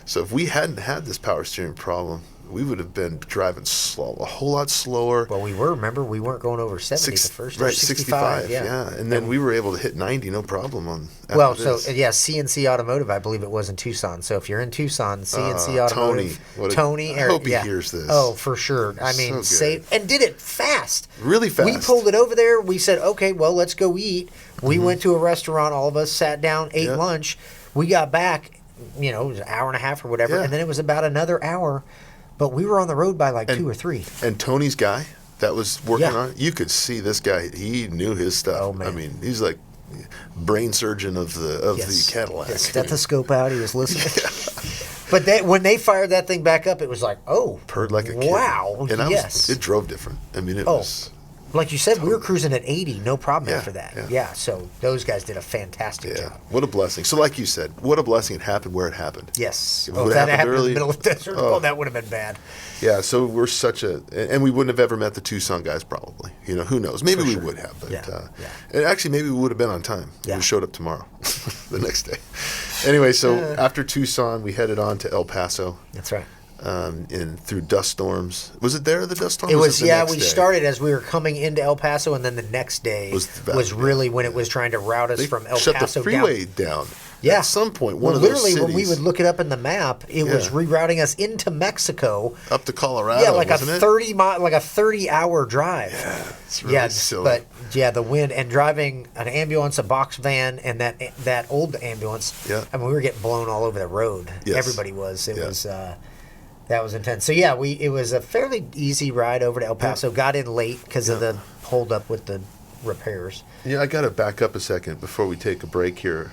[SPEAKER 1] So if we hadn't had this power steering problem, we would have been driving slow, a whole lot slower.
[SPEAKER 2] Well, we weren't going over 70 the first.
[SPEAKER 1] Right, 65, yeah. And then we were able to hit 90, no problem on
[SPEAKER 2] CNC Automotive, I believe it was in Tucson. So if you're in Tucson, CNC Automotive.
[SPEAKER 1] Tony. I hope he hears this.
[SPEAKER 2] Oh, for sure. I mean, safe. And did it fast.
[SPEAKER 1] Really fast.
[SPEAKER 2] We pulled it over there. We said, okay, well, let's go eat. We went to a restaurant. All of us sat down, ate lunch. We got back. it was an hour and a half or whatever,
[SPEAKER 1] Yeah.
[SPEAKER 2] and then it was about another hour, but we were on the road by like 2 or 3.
[SPEAKER 1] And Tony's guy that was working
[SPEAKER 2] Yeah.
[SPEAKER 1] on it, you could see this guy, he knew his stuff.
[SPEAKER 2] Oh, man.
[SPEAKER 1] I mean, he's like brain surgeon of the Cadillac.
[SPEAKER 2] His stethoscope out, he was listening. But when they fired that thing back up, it was like, oh,
[SPEAKER 1] Purred like a kid.
[SPEAKER 2] wow,
[SPEAKER 1] And
[SPEAKER 2] yes.
[SPEAKER 1] it drove different. I mean, it was...
[SPEAKER 2] Like you said, we were cruising at 80, no problem
[SPEAKER 1] Yeah,
[SPEAKER 2] after that.
[SPEAKER 1] yeah.
[SPEAKER 2] Yeah, so those guys did a fantastic
[SPEAKER 1] Yeah,
[SPEAKER 2] job.
[SPEAKER 1] what a blessing. So like you said, what a blessing it happened where it happened.
[SPEAKER 2] Yes.
[SPEAKER 1] If it
[SPEAKER 2] If
[SPEAKER 1] would've
[SPEAKER 2] that
[SPEAKER 1] happened
[SPEAKER 2] happened in
[SPEAKER 1] early-
[SPEAKER 2] the middle of the desert, that would have been bad.
[SPEAKER 1] Yeah, so we're and we wouldn't have ever met the Tucson guys probably. Who knows? Maybe we would have, but
[SPEAKER 2] Yeah,
[SPEAKER 1] and actually maybe we would have been on time.
[SPEAKER 2] Yeah.
[SPEAKER 1] We showed up tomorrow, the next day. Anyway, so after Tucson, we headed on to El Paso.
[SPEAKER 2] That's right.
[SPEAKER 1] And through dust storms. Was it there, the dust storm?
[SPEAKER 2] It was,
[SPEAKER 1] the
[SPEAKER 2] yeah,
[SPEAKER 1] next
[SPEAKER 2] we
[SPEAKER 1] day?
[SPEAKER 2] started as we were coming into El Paso, and then the next day was really when it was trying to route us
[SPEAKER 1] They
[SPEAKER 2] from El
[SPEAKER 1] shut
[SPEAKER 2] Paso
[SPEAKER 1] the freeway down.
[SPEAKER 2] Yeah.
[SPEAKER 1] At some point,
[SPEAKER 2] Well,
[SPEAKER 1] one of those
[SPEAKER 2] literally,
[SPEAKER 1] cities.
[SPEAKER 2] when we would look it up in the map, it was
[SPEAKER 1] Yeah.
[SPEAKER 2] rerouting us into Mexico.
[SPEAKER 1] Up to Colorado,
[SPEAKER 2] Yeah, like
[SPEAKER 1] wasn't
[SPEAKER 2] a
[SPEAKER 1] it?
[SPEAKER 2] 30-hour drive.
[SPEAKER 1] Yeah, it's really silly.
[SPEAKER 2] But yeah, the wind and driving an ambulance, a box van, and that old ambulance.
[SPEAKER 1] Yeah.
[SPEAKER 2] I mean, we were getting blown all over the road.
[SPEAKER 1] Yes.
[SPEAKER 2] Everybody was. It
[SPEAKER 1] Yeah.
[SPEAKER 2] was. That was intense. So yeah, it was a fairly easy ride over to El Paso. Got in late because of the holdup with the repairs.
[SPEAKER 1] Yeah, I got to back up a second before we take a break here.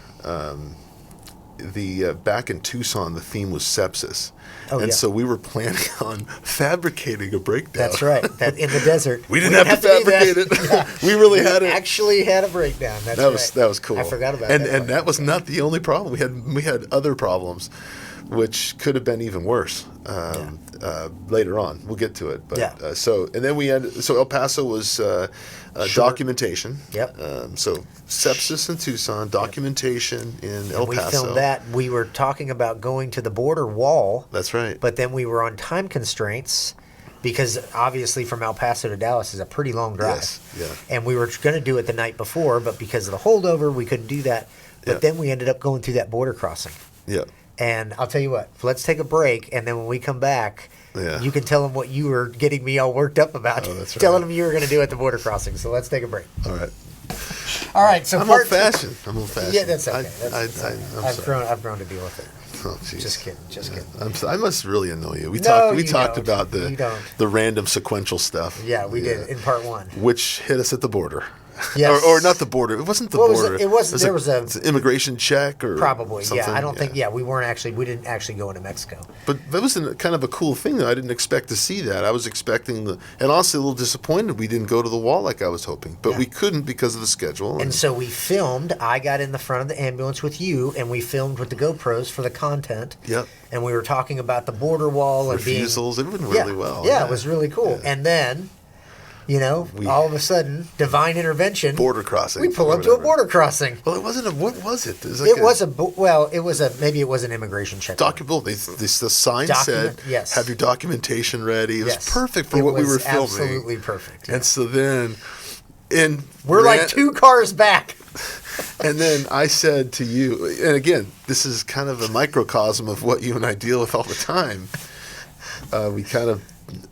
[SPEAKER 1] Back in Tucson, the theme was sepsis.
[SPEAKER 2] Oh,
[SPEAKER 1] and
[SPEAKER 2] yeah.
[SPEAKER 1] so we were planning on fabricating a breakdown.
[SPEAKER 2] That's right. That in the desert.
[SPEAKER 1] We didn't have to
[SPEAKER 2] do that.
[SPEAKER 1] fabricate it. We really had it.
[SPEAKER 2] Actually had a breakdown. That's
[SPEAKER 1] That was cool.
[SPEAKER 2] I forgot about
[SPEAKER 1] and
[SPEAKER 2] that.
[SPEAKER 1] And that was not the only problem. We had other problems, which could have been even worse later on. We'll get to it. But
[SPEAKER 2] Yeah.
[SPEAKER 1] so El Paso was documentation.
[SPEAKER 2] Yep.
[SPEAKER 1] So sepsis in Tucson, documentation in El
[SPEAKER 2] we
[SPEAKER 1] Paso.
[SPEAKER 2] filmed that. We were talking about going to the border wall.
[SPEAKER 1] That's right.
[SPEAKER 2] But then we were on time constraints because obviously from El Paso to Dallas is a pretty long drive.
[SPEAKER 1] Yes, yeah.
[SPEAKER 2] And we were going to do it the night before, but because of the holdover, we couldn't do that. But
[SPEAKER 1] Yeah.
[SPEAKER 2] then we ended up going through that border crossing.
[SPEAKER 1] Yeah.
[SPEAKER 2] And I'll tell you what, let's take a break, and then when we come back,
[SPEAKER 1] Yeah.
[SPEAKER 2] you can tell them what you were getting me all worked up about.
[SPEAKER 1] Oh, that's
[SPEAKER 2] Telling
[SPEAKER 1] right.
[SPEAKER 2] them you were going to do at the border crossing. So let's take a break.
[SPEAKER 1] All right.
[SPEAKER 2] All right. So
[SPEAKER 1] I'm
[SPEAKER 2] part
[SPEAKER 1] old-fashioned. I'm old-fashioned.
[SPEAKER 2] Yeah, that's okay.
[SPEAKER 1] I'm sorry.
[SPEAKER 2] I've grown to deal with it.
[SPEAKER 1] Oh, geez.
[SPEAKER 2] Just kidding.
[SPEAKER 1] I must really annoy you. We
[SPEAKER 2] No,
[SPEAKER 1] talked
[SPEAKER 2] you
[SPEAKER 1] about
[SPEAKER 2] don't. You don't.
[SPEAKER 1] the random sequential stuff.
[SPEAKER 2] Yeah, we did in part 1.
[SPEAKER 1] Which hit us at the border.
[SPEAKER 2] Yes.
[SPEAKER 1] or not the border. It wasn't the
[SPEAKER 2] What was
[SPEAKER 1] border.
[SPEAKER 2] it? It wasn't- there was
[SPEAKER 1] it's an immigration check or
[SPEAKER 2] Probably,
[SPEAKER 1] something.
[SPEAKER 2] yeah. I don't think. Yeah, we didn't actually go into Mexico.
[SPEAKER 1] But that was kind of a cool thing, though. I didn't expect to see that. I was expecting and honestly a little disappointed we didn't go to the wall like I was hoping. But
[SPEAKER 2] Yeah.
[SPEAKER 1] we couldn't because of the schedule.
[SPEAKER 2] And so we filmed. I got in the front of the ambulance with you, and we filmed with the GoPros for the content.
[SPEAKER 1] Yep.
[SPEAKER 2] And we were talking about the border wall and
[SPEAKER 1] Refusals, it went really well.
[SPEAKER 2] Yeah, it was really cool.
[SPEAKER 1] Yeah.
[SPEAKER 2] And then, all of a sudden, divine intervention.
[SPEAKER 1] Border crossing.
[SPEAKER 2] We pull
[SPEAKER 1] or
[SPEAKER 2] up to a
[SPEAKER 1] whatever.
[SPEAKER 2] border crossing.
[SPEAKER 1] Well, it wasn't what was it?
[SPEAKER 2] It was an immigration check.
[SPEAKER 1] The sign said,
[SPEAKER 2] yes.
[SPEAKER 1] have your documentation ready. It
[SPEAKER 2] Yes.
[SPEAKER 1] was perfect for
[SPEAKER 2] It
[SPEAKER 1] what we
[SPEAKER 2] was
[SPEAKER 1] were filming.
[SPEAKER 2] Absolutely perfect.
[SPEAKER 1] And so then,
[SPEAKER 2] we're like 2 cars back.
[SPEAKER 1] And then I said to you, and again, this is kind of a microcosm of what you and I deal with all the time.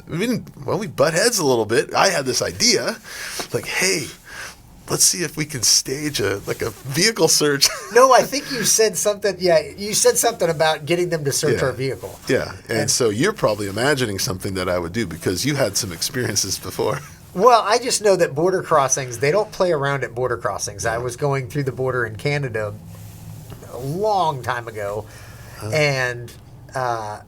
[SPEAKER 1] We butt heads a little bit. I had this idea, like, hey, let's see if we can stage a vehicle search.
[SPEAKER 2] No, I think you said something. Yeah, you said something about getting them to search
[SPEAKER 1] Yeah.
[SPEAKER 2] our vehicle.
[SPEAKER 1] Yeah, and so you're probably imagining something that I would do because you had some experiences before.
[SPEAKER 2] Well, I just know that border crossings, they don't play around at border crossings. I was going through the border in Canada a long time ago, and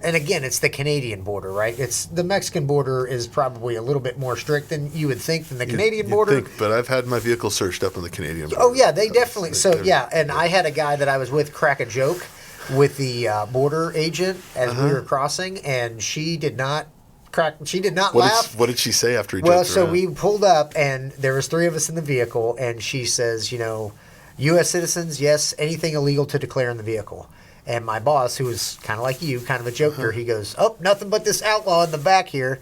[SPEAKER 2] again, it's the Canadian border, right? It's the Mexican border is probably a little bit more strict than you would think than the Canadian
[SPEAKER 1] You'd
[SPEAKER 2] border.
[SPEAKER 1] think, but I've had my vehicle searched up on the Canadian border.
[SPEAKER 2] Oh yeah, they definitely. So yeah, and I had a guy that I was with crack a joke with the border agent as we were crossing, and she did not crack. She did not laugh.
[SPEAKER 1] What did she say after he
[SPEAKER 2] Well,
[SPEAKER 1] joked
[SPEAKER 2] so
[SPEAKER 1] around?
[SPEAKER 2] we pulled up, and there was 3 of us in the vehicle, and she says, U.S. citizens, yes, anything illegal to declare in the vehicle. And my boss, who was kind of like you, kind of a joker, he goes, oh, nothing but this outlaw in the back here.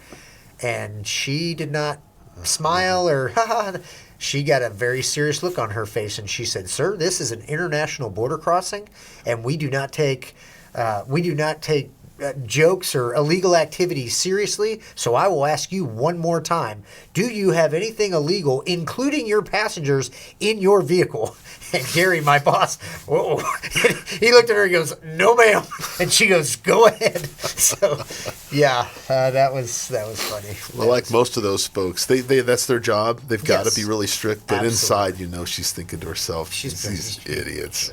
[SPEAKER 2] And she did not smile or ha-ha. She got a very serious look on her face, and she said, sir, this is an international border crossing, and we do not take jokes or illegal activities seriously, so I will ask you one more time. Do you have anything illegal, including your passengers, in your vehicle? And Gary, my boss, whoa, he looked at her and goes, no, ma'am. And she goes, go ahead. So, yeah, that was funny.
[SPEAKER 1] Well, like most of those folks, they that's their job. They've got to be really strict. But inside, she's thinking to herself, these idiots.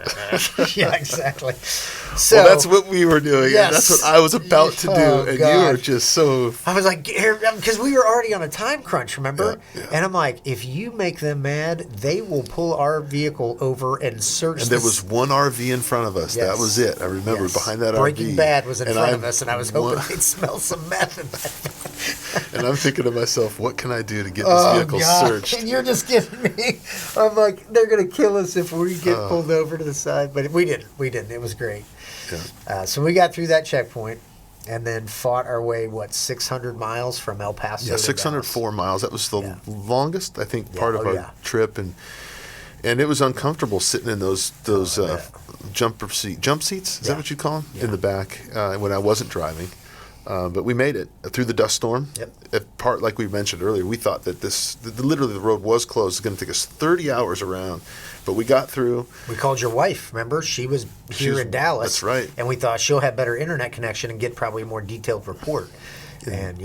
[SPEAKER 2] Yeah, exactly. So
[SPEAKER 1] well, that's what we were doing. Yes. And that's what I was about to do. And God. You were just so...
[SPEAKER 2] I was like, because we were already on a time crunch, remember? Yeah. And I'm like, if you make them mad, they will pull our vehicle over and search.
[SPEAKER 1] And there was one RV in front of us. Yes. That was it. I remember behind that
[SPEAKER 2] Breaking
[SPEAKER 1] RV.
[SPEAKER 2] Bad was in front of us, and I was hoping they'd smell some meth in that.
[SPEAKER 1] And I'm thinking to myself, what can I do to get this vehicle searched?
[SPEAKER 2] And you're just giving me, I'm like, they're going to kill us if we get pulled over to the side. But we didn't. It was great. Yeah. So we got through that checkpoint and then fought our way, 600 miles from El Paso to
[SPEAKER 1] 604
[SPEAKER 2] Dallas.
[SPEAKER 1] miles. That was the longest, I think, part of our trip. And it was uncomfortable sitting in those jump seats. Is that what you call them? Yeah. In the back when I wasn't driving. But we made it through the dust storm. Yep. Like we mentioned earlier, we thought that literally the road was closed. It's going to take us 30 hours around. But we got through.
[SPEAKER 2] We called your wife, remember? She was here in Dallas.
[SPEAKER 1] That's right.
[SPEAKER 2] And we thought she'll have better internet connection and get probably a more detailed report. And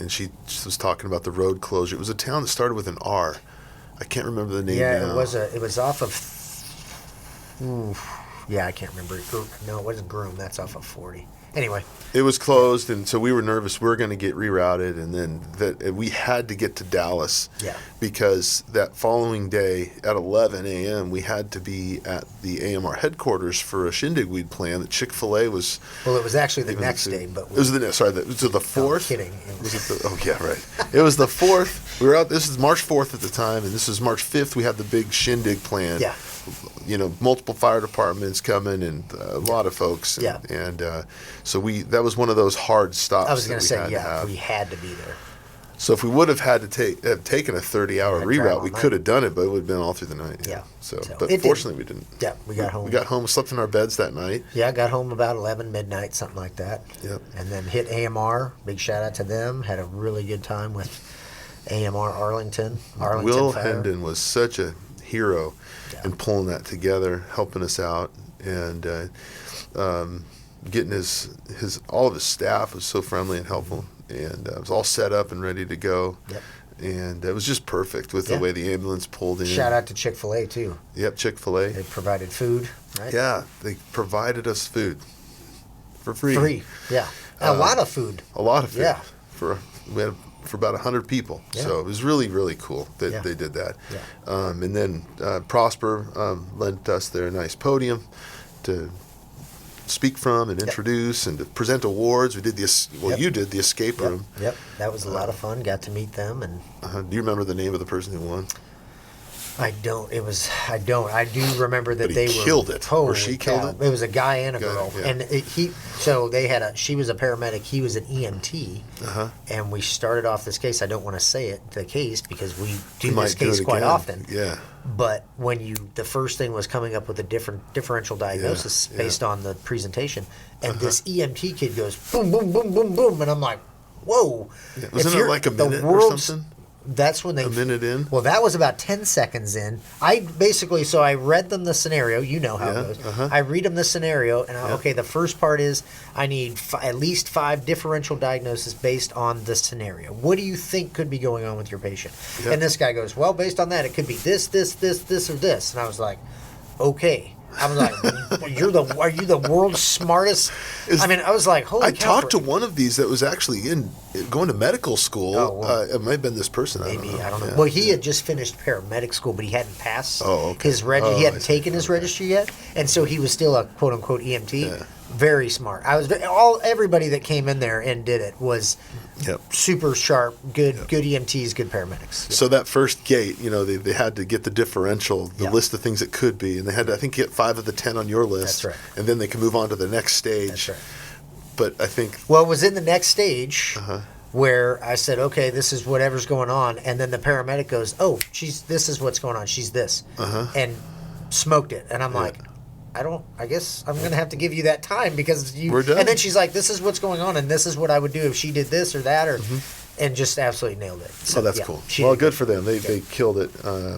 [SPEAKER 1] she was talking about the road closure. It was a town that started with an R. I can't remember the name now.
[SPEAKER 2] It was off of... I can't remember. No, it wasn't Groom. That's off of 40. Anyway.
[SPEAKER 1] It was closed, and so we were nervous. We were going to get rerouted, and then we had to get to Dallas because that following day at 11 a.m., we had to be at the AMR headquarters for a shindig we'd planned that Chick-fil-A was...
[SPEAKER 2] Well, it was actually the next day, but...
[SPEAKER 1] It was the 4th?
[SPEAKER 2] I'm kidding.
[SPEAKER 1] Right. It was the 4th. We were out... This is March 4th at the time, and this is March 5th. We had the big shindig planned.
[SPEAKER 2] Yeah.
[SPEAKER 1] Multiple fire departments coming and a lot of folks. And so that was one of those hard stops.
[SPEAKER 2] I was going to say, we had to be there.
[SPEAKER 1] So if we would have had to have taken a 30-hour reroute, we could have done it, but it would have been all through the night.
[SPEAKER 2] Yeah.
[SPEAKER 1] But fortunately, we didn't.
[SPEAKER 2] Yeah, we got home.
[SPEAKER 1] We got home, slept in our beds that night.
[SPEAKER 2] Yeah, got home about 11 midnight, something like that.
[SPEAKER 1] Yep.
[SPEAKER 2] And then hit AMR. Big shout out to them. Had a really good time with AMR Arlington.
[SPEAKER 1] Will Hendon was such a hero in pulling that together, helping us out, and getting all of his staff was so friendly and helpful, and it was all set up and ready to go.
[SPEAKER 2] Yep.
[SPEAKER 1] And it was just perfect with the way the ambulance pulled in.
[SPEAKER 2] Shout out to Chick-fil-A too.
[SPEAKER 1] Yep, Chick-fil-A.
[SPEAKER 2] They provided food, right?
[SPEAKER 1] Yeah, they provided us food for free.
[SPEAKER 2] A lot of food.
[SPEAKER 1] A lot of food. Yeah. We had for about 100 people. Yeah. So it was really, really cool that they did that. Yeah. And then Prosper lent us their nice podium to speak from and introduce and to present awards. We did you did the escape room.
[SPEAKER 2] Yep, that was a lot of fun. Got to meet them. And
[SPEAKER 1] do you remember the name of the person who won?
[SPEAKER 2] I don't. I do remember that they
[SPEAKER 1] killed it. Or she killed it.
[SPEAKER 2] It was a guy and a girl, and they had she was a paramedic. He was an EMT, and we started off this case. I don't want to say the case because we do this case quite often.
[SPEAKER 1] Yeah.
[SPEAKER 2] But when the first thing was coming up with a differential diagnosis based on the presentation, and this EMT kid goes boom, boom, boom, boom, boom, and I'm like, whoa!
[SPEAKER 1] Yeah. Wasn't it like a minute or something?
[SPEAKER 2] That's when they...
[SPEAKER 1] A minute in?
[SPEAKER 2] Well, that was about 10 seconds in. I read them the scenario. You know how it goes. I read them the scenario, and the first part is I need at least 5 differential diagnoses based on the scenario. What do you think could be going on with your patient? And this guy goes, well, based on that, it could be this, this, this, this, or this. And I was like, okay. I was like, are you the world's smartest? I was like, holy cow.
[SPEAKER 1] I talked to one of these that was actually going to medical school. Oh, well, it might have been this person.
[SPEAKER 2] Maybe, I don't know. Yeah. Well, he had just finished paramedic school, but he hadn't passed his registry. He hadn't taken his registry yet, and so he was still a quote-unquote EMT. Yeah. Very smart. Everybody that came in there and did it was super sharp, good EMTs, good paramedics.
[SPEAKER 1] So that first gate, they had to get the differential, the list of things it could be, and they had to, I think, get 5 of the 10 on your list.
[SPEAKER 2] That's right.
[SPEAKER 1] And then they can move on to the next stage.
[SPEAKER 2] That's right.
[SPEAKER 1] But I think...
[SPEAKER 2] Well, it was in the next stage where I said, okay, this is whatever's going on, and then the paramedic goes, oh, this is what's going on. She's this. And smoked it. And I'm like... I guess I'm going to have to give you that time because you.
[SPEAKER 1] We're done.
[SPEAKER 2] And then she's like, this is what's going on, and this is what I would do if she did this or that, or, and just absolutely nailed it. So,
[SPEAKER 1] that's cool. Well, good for them. They killed it.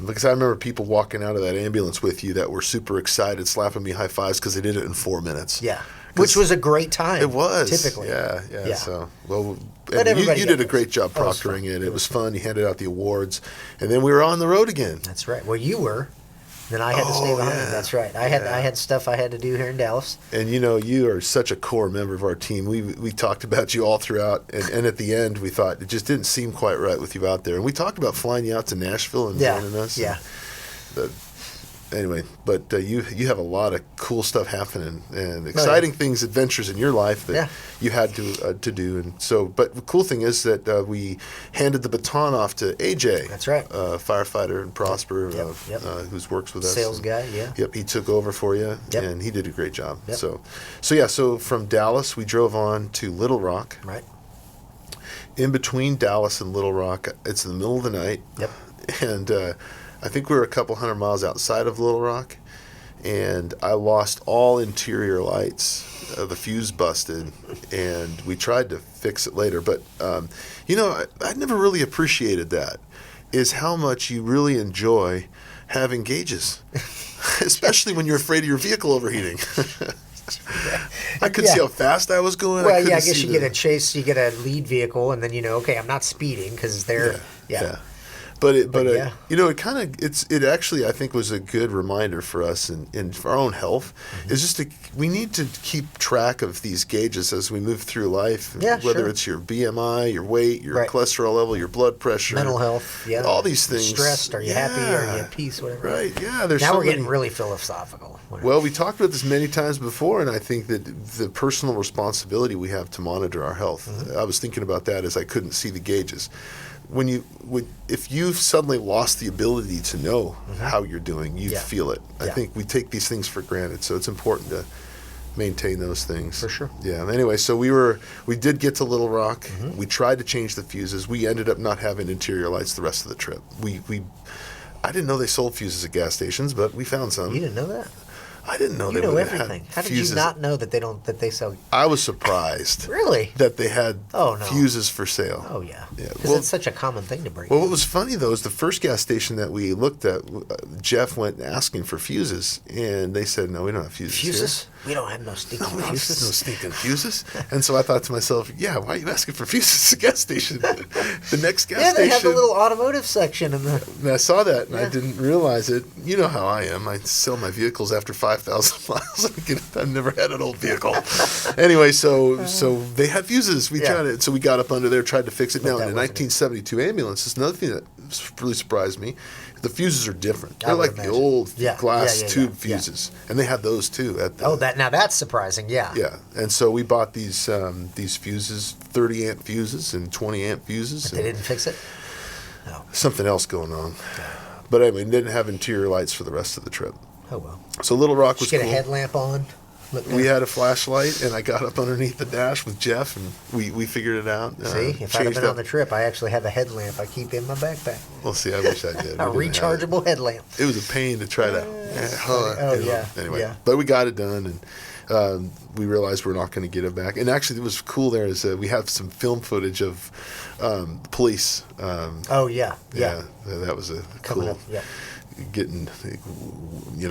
[SPEAKER 1] Because I remember people walking out of that ambulance with you that were super excited, slapping me high fives because they did it in 4 minutes.
[SPEAKER 2] Yeah. Which was a great time.
[SPEAKER 1] It was.
[SPEAKER 2] Typically.
[SPEAKER 1] Yeah. So, well,
[SPEAKER 2] But
[SPEAKER 1] you did a great job proctoring it. It was fun. You handed out the awards. And then we were on the road again.
[SPEAKER 2] That's right. Well, you were. Then I had to stay behind.
[SPEAKER 1] Yeah.
[SPEAKER 2] That's right. I had stuff I had to do here in Dallas.
[SPEAKER 1] And you are such a core member of our team. We talked about you all throughout, and at the end we thought it just didn't seem quite right with you out there. And we talked about flying you out to Nashville and joining us.
[SPEAKER 2] Yeah.
[SPEAKER 1] Anyway, but you have a lot of cool stuff happening and exciting things, adventures in your life that you had to do. And so, but the cool thing is that we handed the baton off to AJ.
[SPEAKER 2] That's right.
[SPEAKER 1] Firefighter in Prosper, who works with us.
[SPEAKER 2] Sales guy, yeah.
[SPEAKER 1] Yep, he took over for you, and he did a great job. Yep. So from Dallas, we drove on to Little Rock.
[SPEAKER 2] Right.
[SPEAKER 1] In between Dallas and Little Rock, it's in the middle of the night.
[SPEAKER 2] Yep.
[SPEAKER 1] And I think we were a couple 100 miles outside of Little Rock, and I lost all interior lights. The fuse busted, and we tried to fix it later. But, I never really appreciated that, is how much you really enjoy having gauges, especially when you're afraid of your vehicle overheating. I couldn't see how fast I was going.
[SPEAKER 2] Well, I guess you get a chase, you get a lead vehicle, and then okay, I'm not speeding because they're
[SPEAKER 1] But it kind of it actually I think was a good reminder for us and for our own health is just we need to keep track of these gauges as we move through life. Whether it's your BMI, your weight, your cholesterol level, your blood pressure,
[SPEAKER 2] mental health,
[SPEAKER 1] all these things.
[SPEAKER 2] Stressed? Are you happy? Are you at peace? Whatever.
[SPEAKER 1] Right. Yeah.
[SPEAKER 2] Now we're getting really philosophical.
[SPEAKER 1] Well, we talked about this many times before, and I think that the personal responsibility we have to monitor our health. I was thinking about that as I couldn't see the gauges. If you've suddenly lost the ability to know how you're doing, you feel it. I think we take these things for granted, so it's important to maintain those things.
[SPEAKER 2] For sure.
[SPEAKER 1] Yeah. Anyway, so we did get to Little Rock. We tried to change the fuses. We ended up not having interior lights the rest of the trip. I didn't know they sold fuses at gas stations, but we found some.
[SPEAKER 2] You didn't know that?
[SPEAKER 1] I didn't know
[SPEAKER 2] they
[SPEAKER 1] would
[SPEAKER 2] everything.
[SPEAKER 1] Have
[SPEAKER 2] How did
[SPEAKER 1] fuses.
[SPEAKER 2] you not know that they sell?
[SPEAKER 1] I was surprised.
[SPEAKER 2] Really?
[SPEAKER 1] That they had fuses for sale.
[SPEAKER 2] Oh yeah. Because it's such a common thing to bring.
[SPEAKER 1] Well, what was funny though is the first gas station that we looked at, Jeff went asking for fuses, and they said, "No, we don't have fuses.
[SPEAKER 2] Fuses? We don't have no stinking fuses.
[SPEAKER 1] No stinking fuses." And so I thought to myself, "Yeah, why are you asking for fuses at the gas station? The next gas station."
[SPEAKER 2] Yeah, they have a little automotive section in the.
[SPEAKER 1] And I saw that, and I didn't realize it. You know how I am. I sell my vehicles after 5,000 miles. I've never had an old vehicle. Anyway, so they had fuses. We tried it. So we got up under there, tried to fix it. Now, in the 1972 ambulance, this is another thing that really surprised me. The fuses are different. They're like the old glass tube fuses. And they had those too.
[SPEAKER 2] Now that's surprising, Yeah,
[SPEAKER 1] and so we bought these fuses, 30-amp fuses and 20-amp fuses.
[SPEAKER 2] But they didn't fix it?
[SPEAKER 1] No. Something else going on. But anyway, didn't have interior lights for the rest of the trip.
[SPEAKER 2] Oh, well.
[SPEAKER 1] So Little Rock was cool.
[SPEAKER 2] Did you get a headlamp on?
[SPEAKER 1] We had a flashlight, and I got up underneath the dash with Jeff, and we figured it out.
[SPEAKER 2] See, if I'd have been on the trip, I actually have a headlamp I keep in my backpack.
[SPEAKER 1] Well, see, I wish I did.
[SPEAKER 2] A rechargeable headlamp.
[SPEAKER 1] It was a pain to try to. Anyway, but we got it done, and we realized we're not going to get it back. And actually, it was cool there is we have some film footage of police. That was a cool. Getting,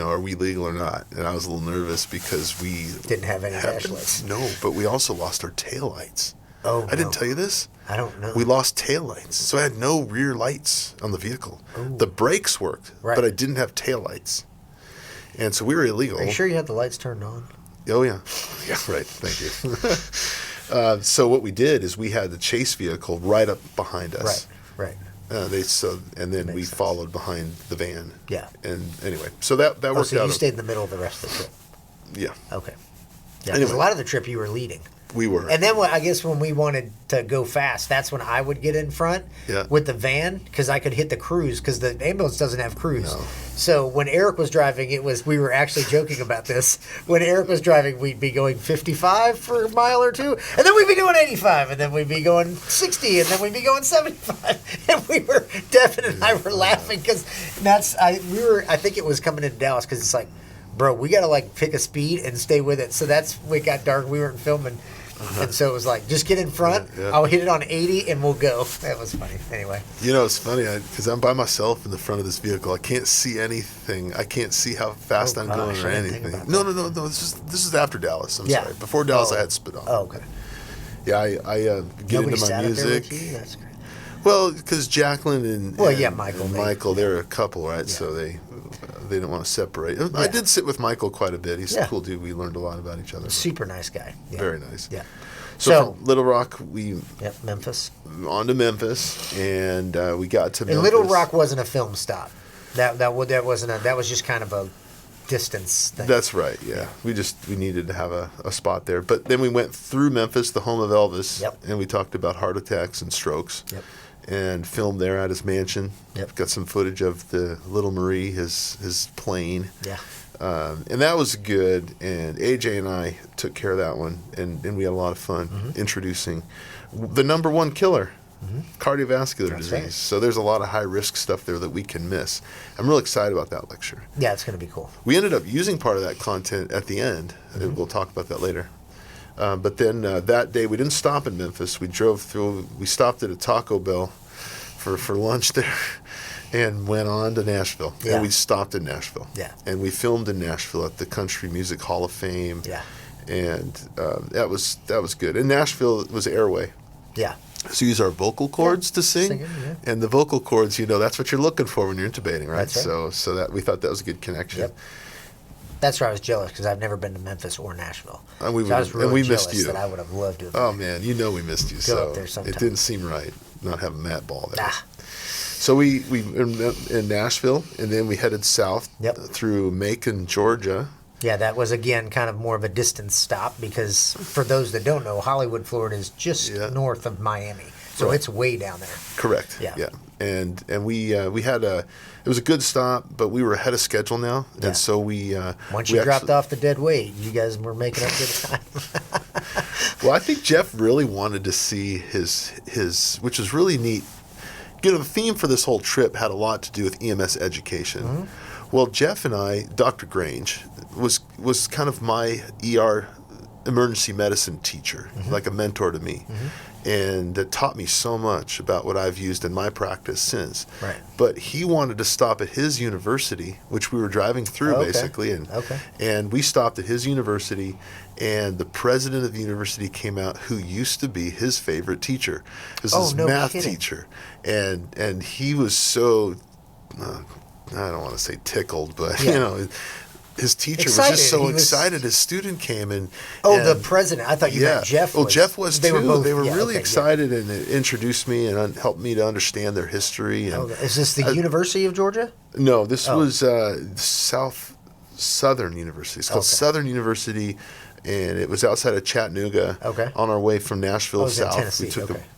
[SPEAKER 1] are we legal or not? And I was a little nervous because we
[SPEAKER 2] didn't have any flashlights.
[SPEAKER 1] No, but we also lost our taillights.
[SPEAKER 2] Oh,
[SPEAKER 1] I didn't tell you this.
[SPEAKER 2] I don't know.
[SPEAKER 1] We lost taillights, so I had no rear lights on the vehicle. Ooh. The brakes worked, but I didn't have taillights, and so we were illegal.
[SPEAKER 2] Are you sure you had the lights turned on?
[SPEAKER 1] Oh yeah, right. Thank you. So what we did is we had the chase vehicle right up behind us.
[SPEAKER 2] Right.
[SPEAKER 1] And then we followed behind the van.
[SPEAKER 2] Yeah.
[SPEAKER 1] And anyway, so that worked out.
[SPEAKER 2] So you stayed in the middle of the rest of the trip.
[SPEAKER 1] Yeah.
[SPEAKER 2] Okay. Yeah. Anyway, a lot of the trip you were leading.
[SPEAKER 1] We were.
[SPEAKER 2] And then I guess when we wanted to go fast, that's when I would get in front with the van because I could hit the cruise because the ambulance doesn't have cruise. No. So when Eric was driving, we were actually joking about this. When Eric was driving, we'd be going 55 for a mile or two, and then we'd be doing 85, and then we'd be going 60, and then we'd be going 75. And Devin and I were laughing because I think it was coming into Dallas because it's like, bro, we got to like pick a speed and stay with it. So it got dark. We weren't filming. And so it was like, just get in front. Yeah. I'll hit it on 80 and we'll go. That was funny. Anyway.
[SPEAKER 1] It's funny because I'm by myself in the front of this vehicle. I can't see anything. I can't see how fast I'm going or anything. No. This is after Dallas. I'm sorry. Before Dallas, I had speedometer.
[SPEAKER 2] Oh, okay.
[SPEAKER 1] Yeah, I get
[SPEAKER 2] Nobody
[SPEAKER 1] into my music.
[SPEAKER 2] That's great.
[SPEAKER 1] Well, because Jacqueline and
[SPEAKER 2] Michael,
[SPEAKER 1] they're a couple, right? Yeah. So they didn't want to separate. Yeah. I did sit with Michael quite a bit. He's a cool dude. We learned a lot about each other.
[SPEAKER 2] Super nice guy. Yeah.
[SPEAKER 1] Very nice.
[SPEAKER 2] Yeah.
[SPEAKER 1] So from Little Rock,
[SPEAKER 2] Memphis.
[SPEAKER 1] On to Memphis, and we got to Memphis.
[SPEAKER 2] And Little Rock wasn't a film stop. That was just kind of a distance thing.
[SPEAKER 1] That's right. Yeah. We needed to have a spot there. But then we went through Memphis, the home of Elvis, and we talked about heart attacks and strokes.
[SPEAKER 2] Yep.
[SPEAKER 1] And filmed there at his mansion.
[SPEAKER 2] Yep.
[SPEAKER 1] Got some footage of the Little Marie, his plane.
[SPEAKER 2] Yeah.
[SPEAKER 1] And that was good. And AJ and I took care of that one, and we had a lot of fun introducing the number one killer, cardiovascular disease. Right. So there's a lot of high risk stuff there that we can miss. I'm real excited about that lecture.
[SPEAKER 2] Yeah, it's going to be cool.
[SPEAKER 1] We ended up using part of that content at the end. We'll talk about that later. But then that day we didn't stop in Memphis. We drove through. We stopped at a Taco Bell for lunch there, and went on to Nashville.
[SPEAKER 2] Yeah.
[SPEAKER 1] And we stopped in Nashville.
[SPEAKER 2] Yeah.
[SPEAKER 1] And we filmed in Nashville at the Country Music Hall of Fame.
[SPEAKER 2] Yeah.
[SPEAKER 1] And that was good. And Nashville was airway.
[SPEAKER 2] Yeah.
[SPEAKER 1] So you use our vocal cords to sing, and the vocal cords, that's what you're looking for when you're intubating, right?
[SPEAKER 2] That's right.
[SPEAKER 1] So that we thought that was a good connection.
[SPEAKER 2] Yep. That's why I was jealous, because I've never been to Memphis or Nashville.
[SPEAKER 1] And we
[SPEAKER 2] I was really
[SPEAKER 1] missed you.
[SPEAKER 2] That I would have loved to have
[SPEAKER 1] Oh man, we missed you.
[SPEAKER 2] Go up there sometime.
[SPEAKER 1] It didn't seem right not having Matt Ball there.
[SPEAKER 2] Nah.
[SPEAKER 1] So we in Nashville, and then we headed south through Macon, Georgia.
[SPEAKER 2] Yeah, that was, again, kind of more of a distance stop, because for those that don't know, Hollywood, Florida is just north of Miami. So it's way down there.
[SPEAKER 1] Correct. Yeah. And we had it was a good stop, but we were ahead of schedule now.
[SPEAKER 2] Yeah.
[SPEAKER 1] And so
[SPEAKER 2] once you dropped off the dead weight, you guys were making up good time.
[SPEAKER 1] Well, I think Jeff really wanted to see his which is really neat. The theme for this whole trip had a lot to do with EMS education. Well, Jeff and I, Dr. Grange, was kind of my ER emergency medicine teacher, like a mentor to me. And that taught me so much about what I've used in my practice since.
[SPEAKER 2] Right.
[SPEAKER 1] But he wanted to stop at his university, which we were driving through basically, and we stopped at his university, and the president of the university came out, who used to be his favorite teacher. This is his math teacher, and he was so I don't want to say tickled, but his teacher was just so excited. His student came and
[SPEAKER 2] the president. I thought you meant Jeff.
[SPEAKER 1] Well, Jeff was too. They were really excited and introduced me and helped me to understand their history. And
[SPEAKER 2] is this the University of Georgia?
[SPEAKER 1] No, this was Southern University. It's called Southern University, and it was outside of Chattanooga.
[SPEAKER 2] Okay.
[SPEAKER 1] On our way from Nashville south,
[SPEAKER 2] in Tennessee.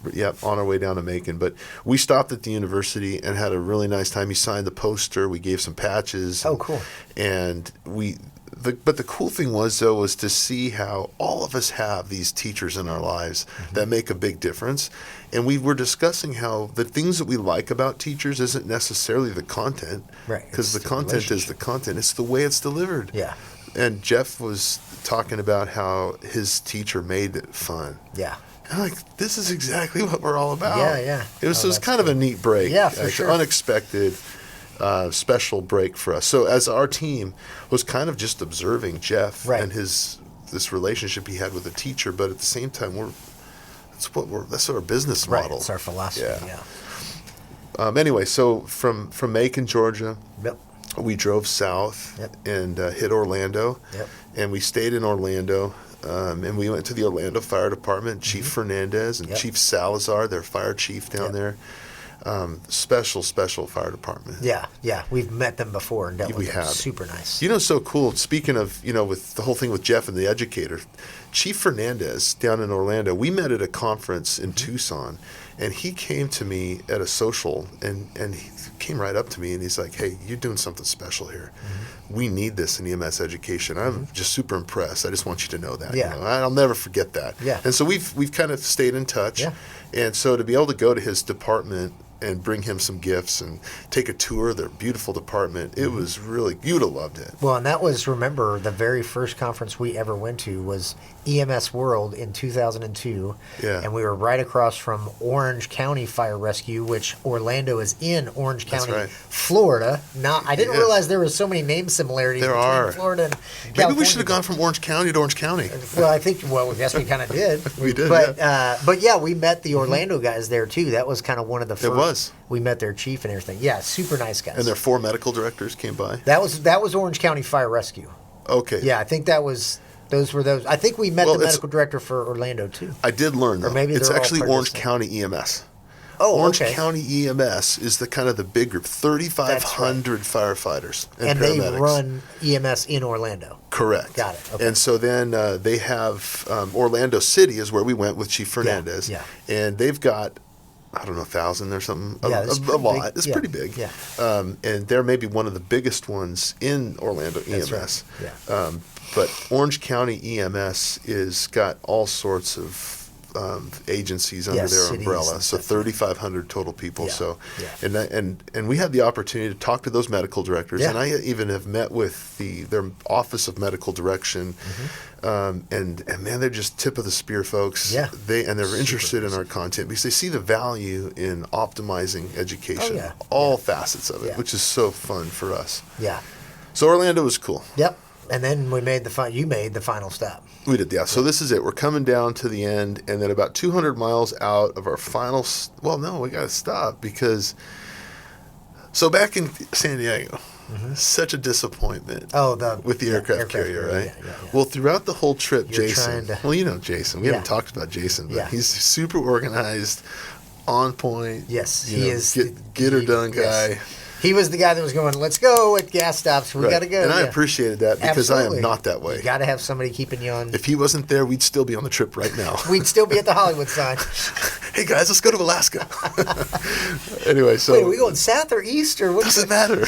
[SPEAKER 1] We took on our way down to Macon. But we stopped at the university and had a really nice time. He signed the poster. We gave some patches.
[SPEAKER 2] Oh, cool.
[SPEAKER 1] And but the cool thing was to see how all of us have these teachers in our lives that make a big difference. And we were discussing how the things that we like about teachers isn't necessarily the content,
[SPEAKER 2] right?
[SPEAKER 1] Because the content is the content. It's the way it's delivered.
[SPEAKER 2] Yeah.
[SPEAKER 1] And Jeff was talking about how his teacher made it fun.
[SPEAKER 2] Yeah.
[SPEAKER 1] And I'm like, this is exactly what we're all about.
[SPEAKER 2] Yeah.
[SPEAKER 1] It was kind of a neat break.
[SPEAKER 2] Yeah, for sure.
[SPEAKER 1] Unexpected. Special break for us. So as our team was kind of just observing Jeff and this relationship he had with a teacher, but at the same time that's our business model.
[SPEAKER 2] Right, it's our philosophy. Yeah.
[SPEAKER 1] Anyway, so from Macon, Georgia, we drove south and hit Orlando, and we stayed in Orlando. And we went to the Orlando Fire Department. Chief Fernandez and Chief Salazar, their fire chief down there. Special fire department.
[SPEAKER 2] Yeah. We've met them before and dealt with them.
[SPEAKER 1] Have.
[SPEAKER 2] Super nice.
[SPEAKER 1] So cool. Speaking of, with the whole thing with Jeff and the educator, Chief Fernandez down in Orlando, we met at a conference in Tucson, and he came to me at a social, and he came right up to me, and he's like, hey, you're doing something special here. We need this in EMS education. I'm just super impressed. I just want you to know that.
[SPEAKER 2] Yeah.
[SPEAKER 1] I'll never forget that.
[SPEAKER 2] Yeah.
[SPEAKER 1] And so we've kind of stayed in touch.
[SPEAKER 2] Yeah.
[SPEAKER 1] And so to be able to go to his department and bring him some gifts and take a tour of their beautiful department. It was really, you'd have loved it.
[SPEAKER 2] Well, and that was, remember, the very first conference we ever went to was EMS World in 2002.
[SPEAKER 1] Yeah.
[SPEAKER 2] And we were right across from Orange County Fire Rescue, which Orlando is in Orange County, Florida. Now, I didn't realize there was so many name similarities between Florida and California.
[SPEAKER 1] Maybe we should have gone from Orange County to Orange County.
[SPEAKER 2] Well, I think, I guess we kind of did.
[SPEAKER 1] We did,
[SPEAKER 2] but yeah, we met the Orlando guys there too. That was kind of one of the first.
[SPEAKER 1] It was.
[SPEAKER 2] We met their chief and everything. Yeah, super nice guys.
[SPEAKER 1] And their 4 medical directors came by.
[SPEAKER 2] That was Orange County Fire Rescue.
[SPEAKER 1] Okay.
[SPEAKER 2] Yeah, I think those were those. I think we met the medical director for Orlando too.
[SPEAKER 1] I did learn though.
[SPEAKER 2] Or maybe
[SPEAKER 1] it's actually Orange
[SPEAKER 2] thing.
[SPEAKER 1] County EMS.
[SPEAKER 2] Oh,
[SPEAKER 1] Orange
[SPEAKER 2] okay.
[SPEAKER 1] County EMS is the kind of the big group, 3,500 firefighters and
[SPEAKER 2] they
[SPEAKER 1] paramedics.
[SPEAKER 2] run EMS in Orlando.
[SPEAKER 1] Correct.
[SPEAKER 2] Got it. Okay.
[SPEAKER 1] And so then they have Orlando City is where we went with Chief Fernandez.
[SPEAKER 2] Yeah.
[SPEAKER 1] And they've got, I don't know, 1,000 or something.
[SPEAKER 2] Yeah,
[SPEAKER 1] a lot.
[SPEAKER 2] Big.
[SPEAKER 1] It's
[SPEAKER 2] Yeah.
[SPEAKER 1] pretty big.
[SPEAKER 2] Yeah.
[SPEAKER 1] And they're maybe one of the biggest ones in Orlando EMS.
[SPEAKER 2] That's right. Yeah.
[SPEAKER 1] But Orange County EMS is got all sorts of agencies under their umbrella. So 3,500 total people.
[SPEAKER 2] Yeah.
[SPEAKER 1] So,
[SPEAKER 2] Yeah.
[SPEAKER 1] and we had the opportunity to talk to those medical directors,
[SPEAKER 2] Yeah.
[SPEAKER 1] and I even have met with their Office of Medical Direction, and man, they're just tip of the spear folks.
[SPEAKER 2] Yeah.
[SPEAKER 1] They're interested in our content because they see the value in optimizing education, all facets of it, which is so fun for us.
[SPEAKER 2] Yeah.
[SPEAKER 1] So Orlando was cool.
[SPEAKER 2] Yep. And then we made you made the final stop.
[SPEAKER 1] We did, yeah. So this is it. We're coming down to the end, and then about 200 miles out of our final. Well, no, we got to stop because. So back in San Diego, such a disappointment. With the aircraft carrier, right?
[SPEAKER 2] Yeah.
[SPEAKER 1] Well, throughout the whole trip,
[SPEAKER 2] You're
[SPEAKER 1] Jason.
[SPEAKER 2] trying to-
[SPEAKER 1] Well, you know Jason. We haven't talked about Jason, but he's super organized, on point.
[SPEAKER 2] Yes,
[SPEAKER 1] he
[SPEAKER 2] is.
[SPEAKER 1] Get her done guy.
[SPEAKER 2] He was the guy that was going, let's go at gas stops. We got to go.
[SPEAKER 1] And I appreciated that because I am not that way.
[SPEAKER 2] You got to have somebody keeping you on.
[SPEAKER 1] If he wasn't there, we'd still be on the trip right now.
[SPEAKER 2] We'd still be at the Hollywood sign.
[SPEAKER 1] Hey guys, let's go to Alaska. Anyway, so
[SPEAKER 2] wait, are we going south or east or what?
[SPEAKER 1] Doesn't matter.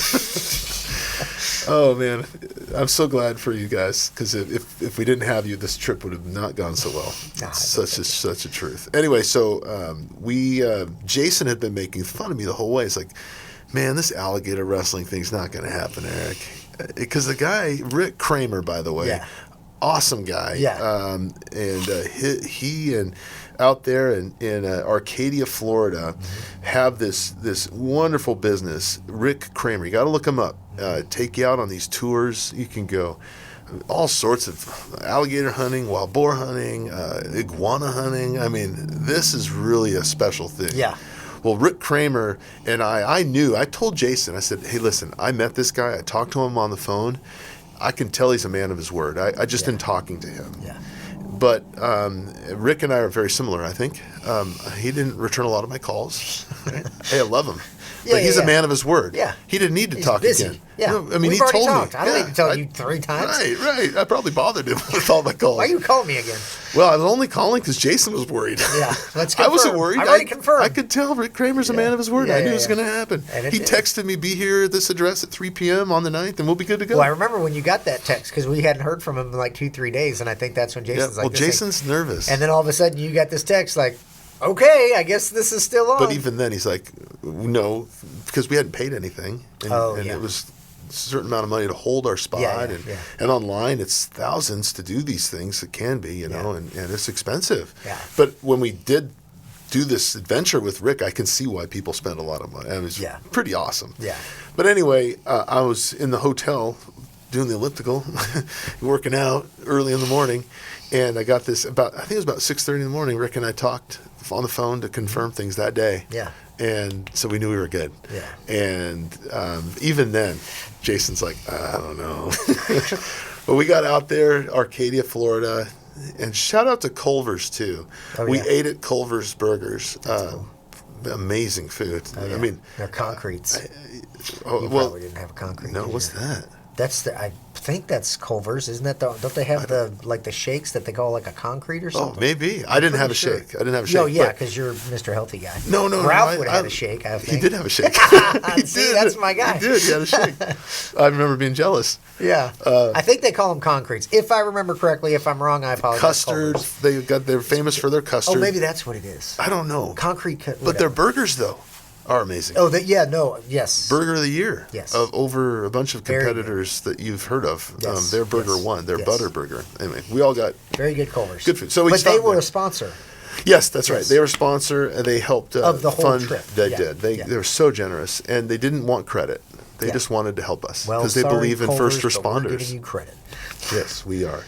[SPEAKER 1] Oh man, I'm so glad for you guys because if we didn't have you, this trip would have not gone so well. Such a truth. Anyway, so Jason had been making fun of me the whole way. It's like, man, this alligator wrestling thing's not going to happen, Eric. Because the guy, Rick Kramer, by the way, awesome guy.
[SPEAKER 2] Yeah.
[SPEAKER 1] And he and out there in Arcadia, Florida, have this wonderful business. Rick Kramer, you got to look him up. Take you out on these tours. You can go all sorts of alligator hunting, wild boar hunting, iguana hunting. I mean, this is really a special thing.
[SPEAKER 2] Yeah.
[SPEAKER 1] Well, Rick Kramer and I told Jason, I said, hey, listen, I met this guy. I talked to him on the phone. I can tell he's a man of his word. I just in talking to him.
[SPEAKER 2] Yeah.
[SPEAKER 1] But Rick and I are very similar, I think. He didn't return a lot of my calls. Hey, I love him. But he's a man of his word.
[SPEAKER 2] Yeah.
[SPEAKER 1] He didn't need to talk
[SPEAKER 2] busy.
[SPEAKER 1] again.
[SPEAKER 2] Yeah.
[SPEAKER 1] No, I mean,
[SPEAKER 2] We've
[SPEAKER 1] he
[SPEAKER 2] already
[SPEAKER 1] told
[SPEAKER 2] talked.
[SPEAKER 1] me.
[SPEAKER 2] I don't need to tell you 3 times.
[SPEAKER 1] Right. I probably bothered him with all my calls.
[SPEAKER 2] Why are you calling me again?
[SPEAKER 1] Well, I was only calling because Jason was worried.
[SPEAKER 2] Yeah, let's confirm.
[SPEAKER 1] I wasn't worried.
[SPEAKER 2] I already confirmed.
[SPEAKER 1] I could tell Rick Kramer's a man of his word. I knew it was going to happen. He
[SPEAKER 2] did.
[SPEAKER 1] texted me, be here at this address at 3 p.m. on the 9th, and we'll be good to go.
[SPEAKER 2] Well, I remember when you got that text because we hadn't heard from him in like 2-3 days, and I think that's when Jason's like,
[SPEAKER 1] well, Jason's nervous.
[SPEAKER 2] And then all of a sudden you got this text like, okay, I guess this is still on.
[SPEAKER 1] But even then, he's like, no, because we hadn't paid anything. And it was a certain amount of money to hold our spot. And online, it's thousands to do these things. It can be, you know, and it's expensive.
[SPEAKER 2] Yeah.
[SPEAKER 1] But when we did do this adventure with Rick, I can see why people spend a lot of money. It was pretty awesome.
[SPEAKER 2] Yeah.
[SPEAKER 1] But anyway, I was in the hotel doing the elliptical, working out early in the morning. And I got this I think it was about 6:30 in the morning. Rick and I talked on the phone to confirm things that day.
[SPEAKER 2] Yeah.
[SPEAKER 1] And so we knew we were good.
[SPEAKER 2] Yeah.
[SPEAKER 1] And even then, Jason's like, I don't know. But we got out there, Arcadia, Florida, and shout out to Culver's too. We ate at Culver's Burgers. Amazing food. I mean,
[SPEAKER 2] they're concretes. You
[SPEAKER 1] well,
[SPEAKER 2] probably didn't have a concrete.
[SPEAKER 1] no, what's that?
[SPEAKER 2] I think that's Culver's, isn't that? Don't they have the shakes that they call like a concrete or something?
[SPEAKER 1] Oh, maybe. I didn't have a shake. I didn't have a shake.
[SPEAKER 2] No, yeah, because you're Mr. Healthy guy.
[SPEAKER 1] No.
[SPEAKER 2] Ralph would have had a shake, I think.
[SPEAKER 1] He did have a shake.
[SPEAKER 2] He See, that's my guy.
[SPEAKER 1] He did. He had a shake. I remember being jealous.
[SPEAKER 2] Yeah. I think they call them concretes. If I remember correctly. If I'm wrong, I apologize.
[SPEAKER 1] Custards. They're famous for their custard.
[SPEAKER 2] Oh, maybe that's what it is.
[SPEAKER 1] I don't know.
[SPEAKER 2] Concrete.
[SPEAKER 1] But they're burgers, though. are amazing.
[SPEAKER 2] Oh, yes.
[SPEAKER 1] Burger of the Year.
[SPEAKER 2] Yes.
[SPEAKER 1] Of over a bunch of competitors that you've heard of.
[SPEAKER 2] Yes.
[SPEAKER 1] Their burger won. Their butter burger. Anyway, we all got
[SPEAKER 2] very good Culver's.
[SPEAKER 1] Good food. So
[SPEAKER 2] but they were a sponsor.
[SPEAKER 1] Yes, that's right. They were a sponsor, and they helped
[SPEAKER 2] of the whole
[SPEAKER 1] fund.
[SPEAKER 2] trip.
[SPEAKER 1] They did. They were so generous, and they didn't want credit. They just wanted to help us because they believe in first responders. But we're giving
[SPEAKER 2] you credit.
[SPEAKER 1] Yes, we are.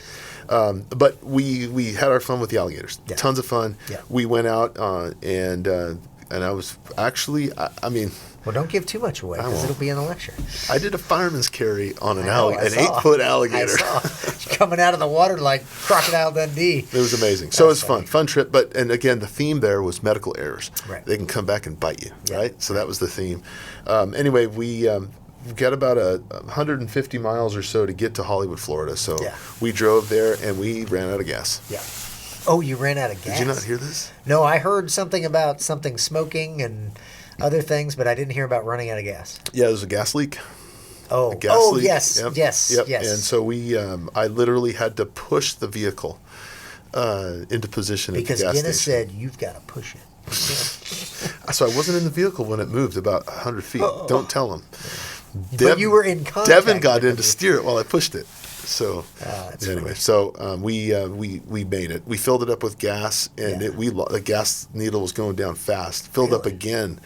[SPEAKER 1] But we had our fun with the alligators.
[SPEAKER 2] Yeah.
[SPEAKER 1] Tons of fun. Yeah. We went out and I was actually, I mean.
[SPEAKER 2] Well, don't give too much away because it'll be in the lecture.
[SPEAKER 1] I did a fireman's carry on an 8-foot alligator.
[SPEAKER 2] I saw. Coming out of the water like Crocodile Dundee.
[SPEAKER 1] It was amazing. So it was fun trip. And again, the theme there was medical errors.
[SPEAKER 2] Right.
[SPEAKER 1] They can come back and bite you, right? So that was the theme. Anyway, we got about 150 miles or so to get to Hollywood, Florida. So we drove there and we ran out of gas.
[SPEAKER 2] Yeah. Oh, you ran out of gas?
[SPEAKER 1] Did you not hear this?
[SPEAKER 2] No, I heard something about something smoking and other things, but I didn't hear about running out of gas.
[SPEAKER 1] Yeah, there was a gas leak.
[SPEAKER 2] Oh,
[SPEAKER 1] leak.
[SPEAKER 2] Yes,
[SPEAKER 1] yep.
[SPEAKER 2] yes.
[SPEAKER 1] And so I literally had to push the vehicle into position
[SPEAKER 2] because
[SPEAKER 1] at the gas
[SPEAKER 2] Guinness
[SPEAKER 1] station.
[SPEAKER 2] said you've got to push it.
[SPEAKER 1] So I wasn't in the vehicle when it moved about 100 feet. Don't tell him.
[SPEAKER 2] But you were in contact.
[SPEAKER 1] Devin got in to steer it while I pushed it. So
[SPEAKER 2] funny.
[SPEAKER 1] anyway, so we made it. We filled it up with gas, and the gas needle was going down fast. Filled up again.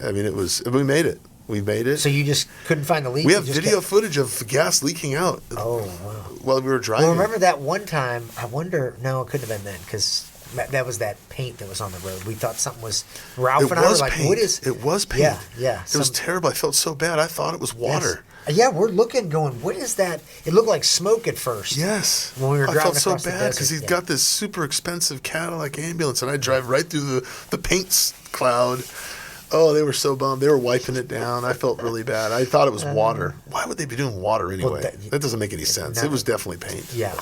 [SPEAKER 1] I mean, we made it. We made it.
[SPEAKER 2] So you just couldn't find the leak?
[SPEAKER 1] We have video footage of gas leaking out.
[SPEAKER 2] Oh, wow.
[SPEAKER 1] While we were driving.
[SPEAKER 2] Well, remember that one time, I wonder, no, it couldn't have been then, because that was that paint that was on the road. We thought something was, Ralph and I were like, what is?
[SPEAKER 1] It was paint.
[SPEAKER 2] Yeah.
[SPEAKER 1] It was terrible. I felt so bad. I thought it was water.
[SPEAKER 2] Yes. Yeah, we're looking, going, what is that? It looked like smoke at first.
[SPEAKER 1] Yes.
[SPEAKER 2] When we were driving
[SPEAKER 1] I felt so
[SPEAKER 2] across the
[SPEAKER 1] bad because he's got this super expensive Cadillac ambulance, and I drive right through the paint cloud. Oh, they were so bummed. They were wiping it down. I felt really bad. I thought it was water. Why would they be doing water anyway? Well, that doesn't make any sense. It was definitely paint.
[SPEAKER 2] Yeah.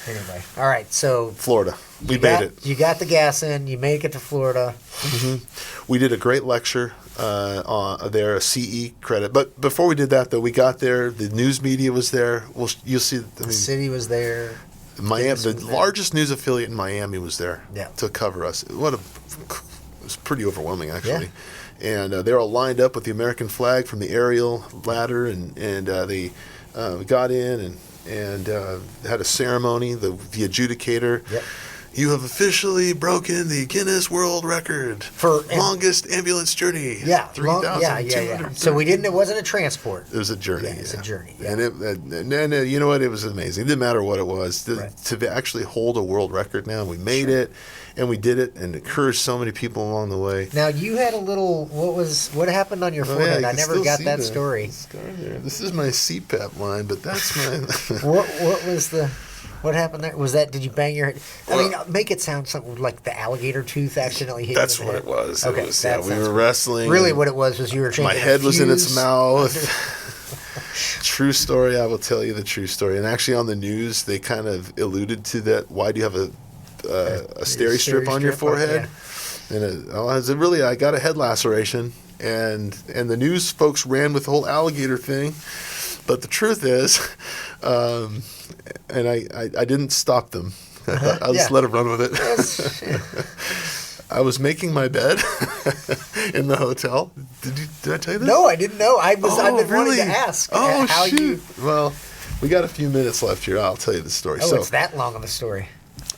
[SPEAKER 2] Anyway. All right. So
[SPEAKER 1] Florida. We made it.
[SPEAKER 2] You got the gas in. You make it to Florida.
[SPEAKER 1] Mm-hmm. We did a great lecture there, a CE credit. But before we did that, though, we got there. The news media was there. Well, you'll see.
[SPEAKER 2] The city was there.
[SPEAKER 1] Miami, the largest news affiliate in Miami was there to cover us. It was pretty overwhelming, actually. Yeah. And they were all lined up with the American flag from the aerial ladder, and they got in and had a ceremony. The adjudicator. Yep. You have officially broken the Guinness World Record for longest ambulance journey.
[SPEAKER 2] Yeah,
[SPEAKER 1] 3,200.
[SPEAKER 2] So it wasn't a transport.
[SPEAKER 1] It was a journey.
[SPEAKER 2] Yeah, it was a journey. Yeah.
[SPEAKER 1] And you know what? It was amazing. It didn't matter what it was to actually hold a world record. Now we made it, and we did it, and encouraged so many people along the way.
[SPEAKER 2] Now you had a little. What happened on your forehead? I never got that story.
[SPEAKER 1] Scar there. This is my CPAP line, but that's my.
[SPEAKER 2] What was the? What happened there? Was that? Did you bang your head? I mean, make it sound something like the alligator tooth accidentally hit you.
[SPEAKER 1] That's what it was.
[SPEAKER 2] Okay,
[SPEAKER 1] we were wrestling.
[SPEAKER 2] Really, what it was you were changing.
[SPEAKER 1] My head was in its mouth. True story. I will tell you the true story. And actually, on the news, they kind of alluded to that. Why do you have a steri strip on your forehead? And I got a head laceration, and the news folks ran with the whole alligator thing. But the truth is, and I didn't stop them. I just let them run with it. Yes. I was making my bed in the hotel. Did I tell you this?
[SPEAKER 2] No, I didn't know. I've been wanting to ask.
[SPEAKER 1] Oh, shoot. Well, we got a few minutes left here. I'll tell you the story.
[SPEAKER 2] Oh, it's that long of a story.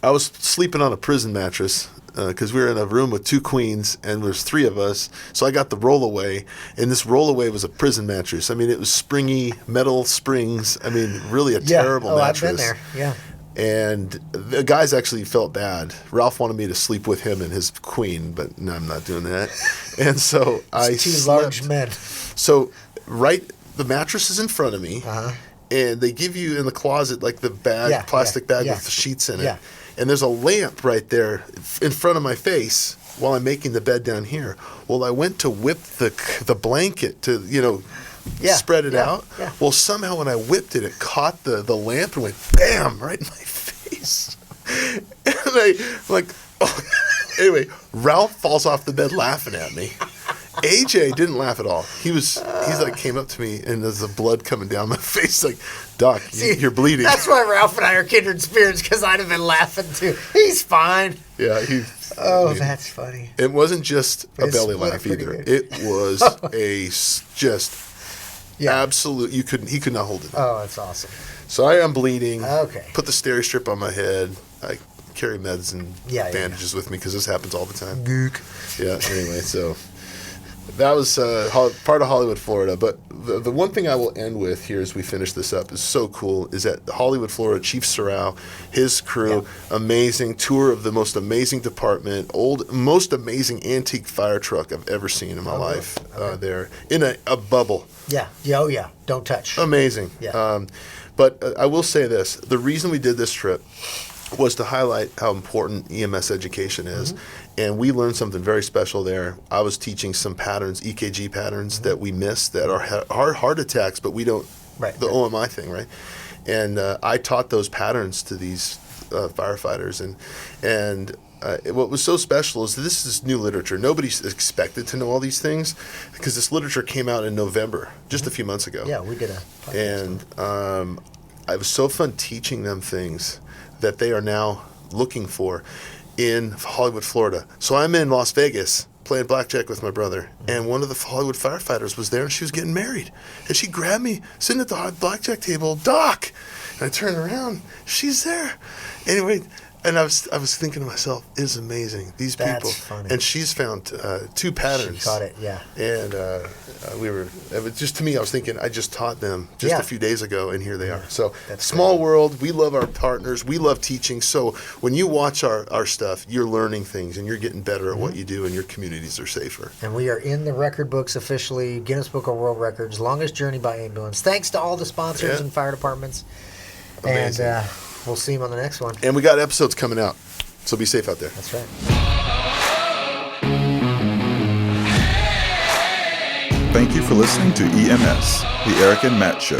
[SPEAKER 1] I was sleeping on a prison mattress because we were in a room with two queens and there's three of us. So I got the rollaway, and this rollaway was a prison mattress. I mean, it was springy, metal springs. I mean, really a terrible mattress.
[SPEAKER 2] I've been there. Yeah.
[SPEAKER 1] And the guys actually felt bad. Ralph wanted me to sleep with him and his queen, but no, I'm not doing that. And so I
[SPEAKER 2] slept. Large men.
[SPEAKER 1] So the mattress is in front of me, and they give you in the closet like the plastic bag with the sheets in it. Yeah. And there's a lamp right there in front of my face while I'm making the bed down here. Well, I went to whip the blanket to, spread it out. Yeah. Well, somehow when I whipped it, it caught the lamp and went bam right in my face. And anyway, Ralph falls off the bed laughing at me. AJ didn't laugh at all. He's like came up to me and there's the blood coming down my face. Like, Doc, you're bleeding.
[SPEAKER 2] That's why Ralph and I are kindred spirits, because I'd have been laughing too. He's fine.
[SPEAKER 1] Yeah,
[SPEAKER 2] That's funny.
[SPEAKER 1] It wasn't just a belly laugh either.
[SPEAKER 2] Good.
[SPEAKER 1] It was absolute. He could not hold it.
[SPEAKER 2] Oh, that's awesome.
[SPEAKER 1] So I'm bleeding.
[SPEAKER 2] Okay.
[SPEAKER 1] Put the steri strip on my head. I carry meds and bandages with me because this happens all the time.
[SPEAKER 2] Gook.
[SPEAKER 1] Yeah. Anyway, so that was part of Hollywood, Florida. But the one thing I will end with here as we finish this up is so cool is that Hollywood, Florida, Chief Sorrell, his crew, amazing tour of the most amazing department, most amazing antique fire truck I've ever seen in my life. There in a bubble.
[SPEAKER 2] Yeah. Oh yeah. Don't touch.
[SPEAKER 1] Amazing.
[SPEAKER 2] Yeah.
[SPEAKER 1] But I will say this: the reason we did this trip was to highlight how important EMS education is. And we learned something very special there. I was teaching some patterns, EKG patterns that we miss that are heart attacks, but we don't, the OMI thing, right? And I taught those patterns to these firefighters. And what was so special is this is new literature. Nobody's expected to know all these things because this literature came out in November, just a few months ago.
[SPEAKER 2] Yeah, we did a podcast.
[SPEAKER 1] And it was so fun teaching them things that they are now looking for in Hollywood, Florida. So I'm in Las Vegas playing blackjack with my brother, and one of the Hollywood firefighters was there, and she was getting married. And she grabbed me, sitting at the blackjack table, Doc! And I turned around, she's there. Anyway, and I was thinking to myself, it is amazing. These people.
[SPEAKER 2] That's funny.
[SPEAKER 1] And she's found two patterns.
[SPEAKER 2] She caught it, yeah.
[SPEAKER 1] And it was just to me, I was thinking, I just taught them just a few days ago, and here they are. So, small world, we love our partners, we love teaching. So, when you watch our stuff, you're learning things, and you're getting better at what you do, and your communities are safer.
[SPEAKER 2] And we are in the record books officially, Guinness Book of World Records, longest journey by ambulance. Thanks to all the sponsors and fire departments.
[SPEAKER 1] Amazing.
[SPEAKER 2] And we'll see them on the next one.
[SPEAKER 1] And we got episodes coming out, so be safe out there.
[SPEAKER 2] That's right.
[SPEAKER 3] Thank you for listening to EMS, the Erik and Matt Show.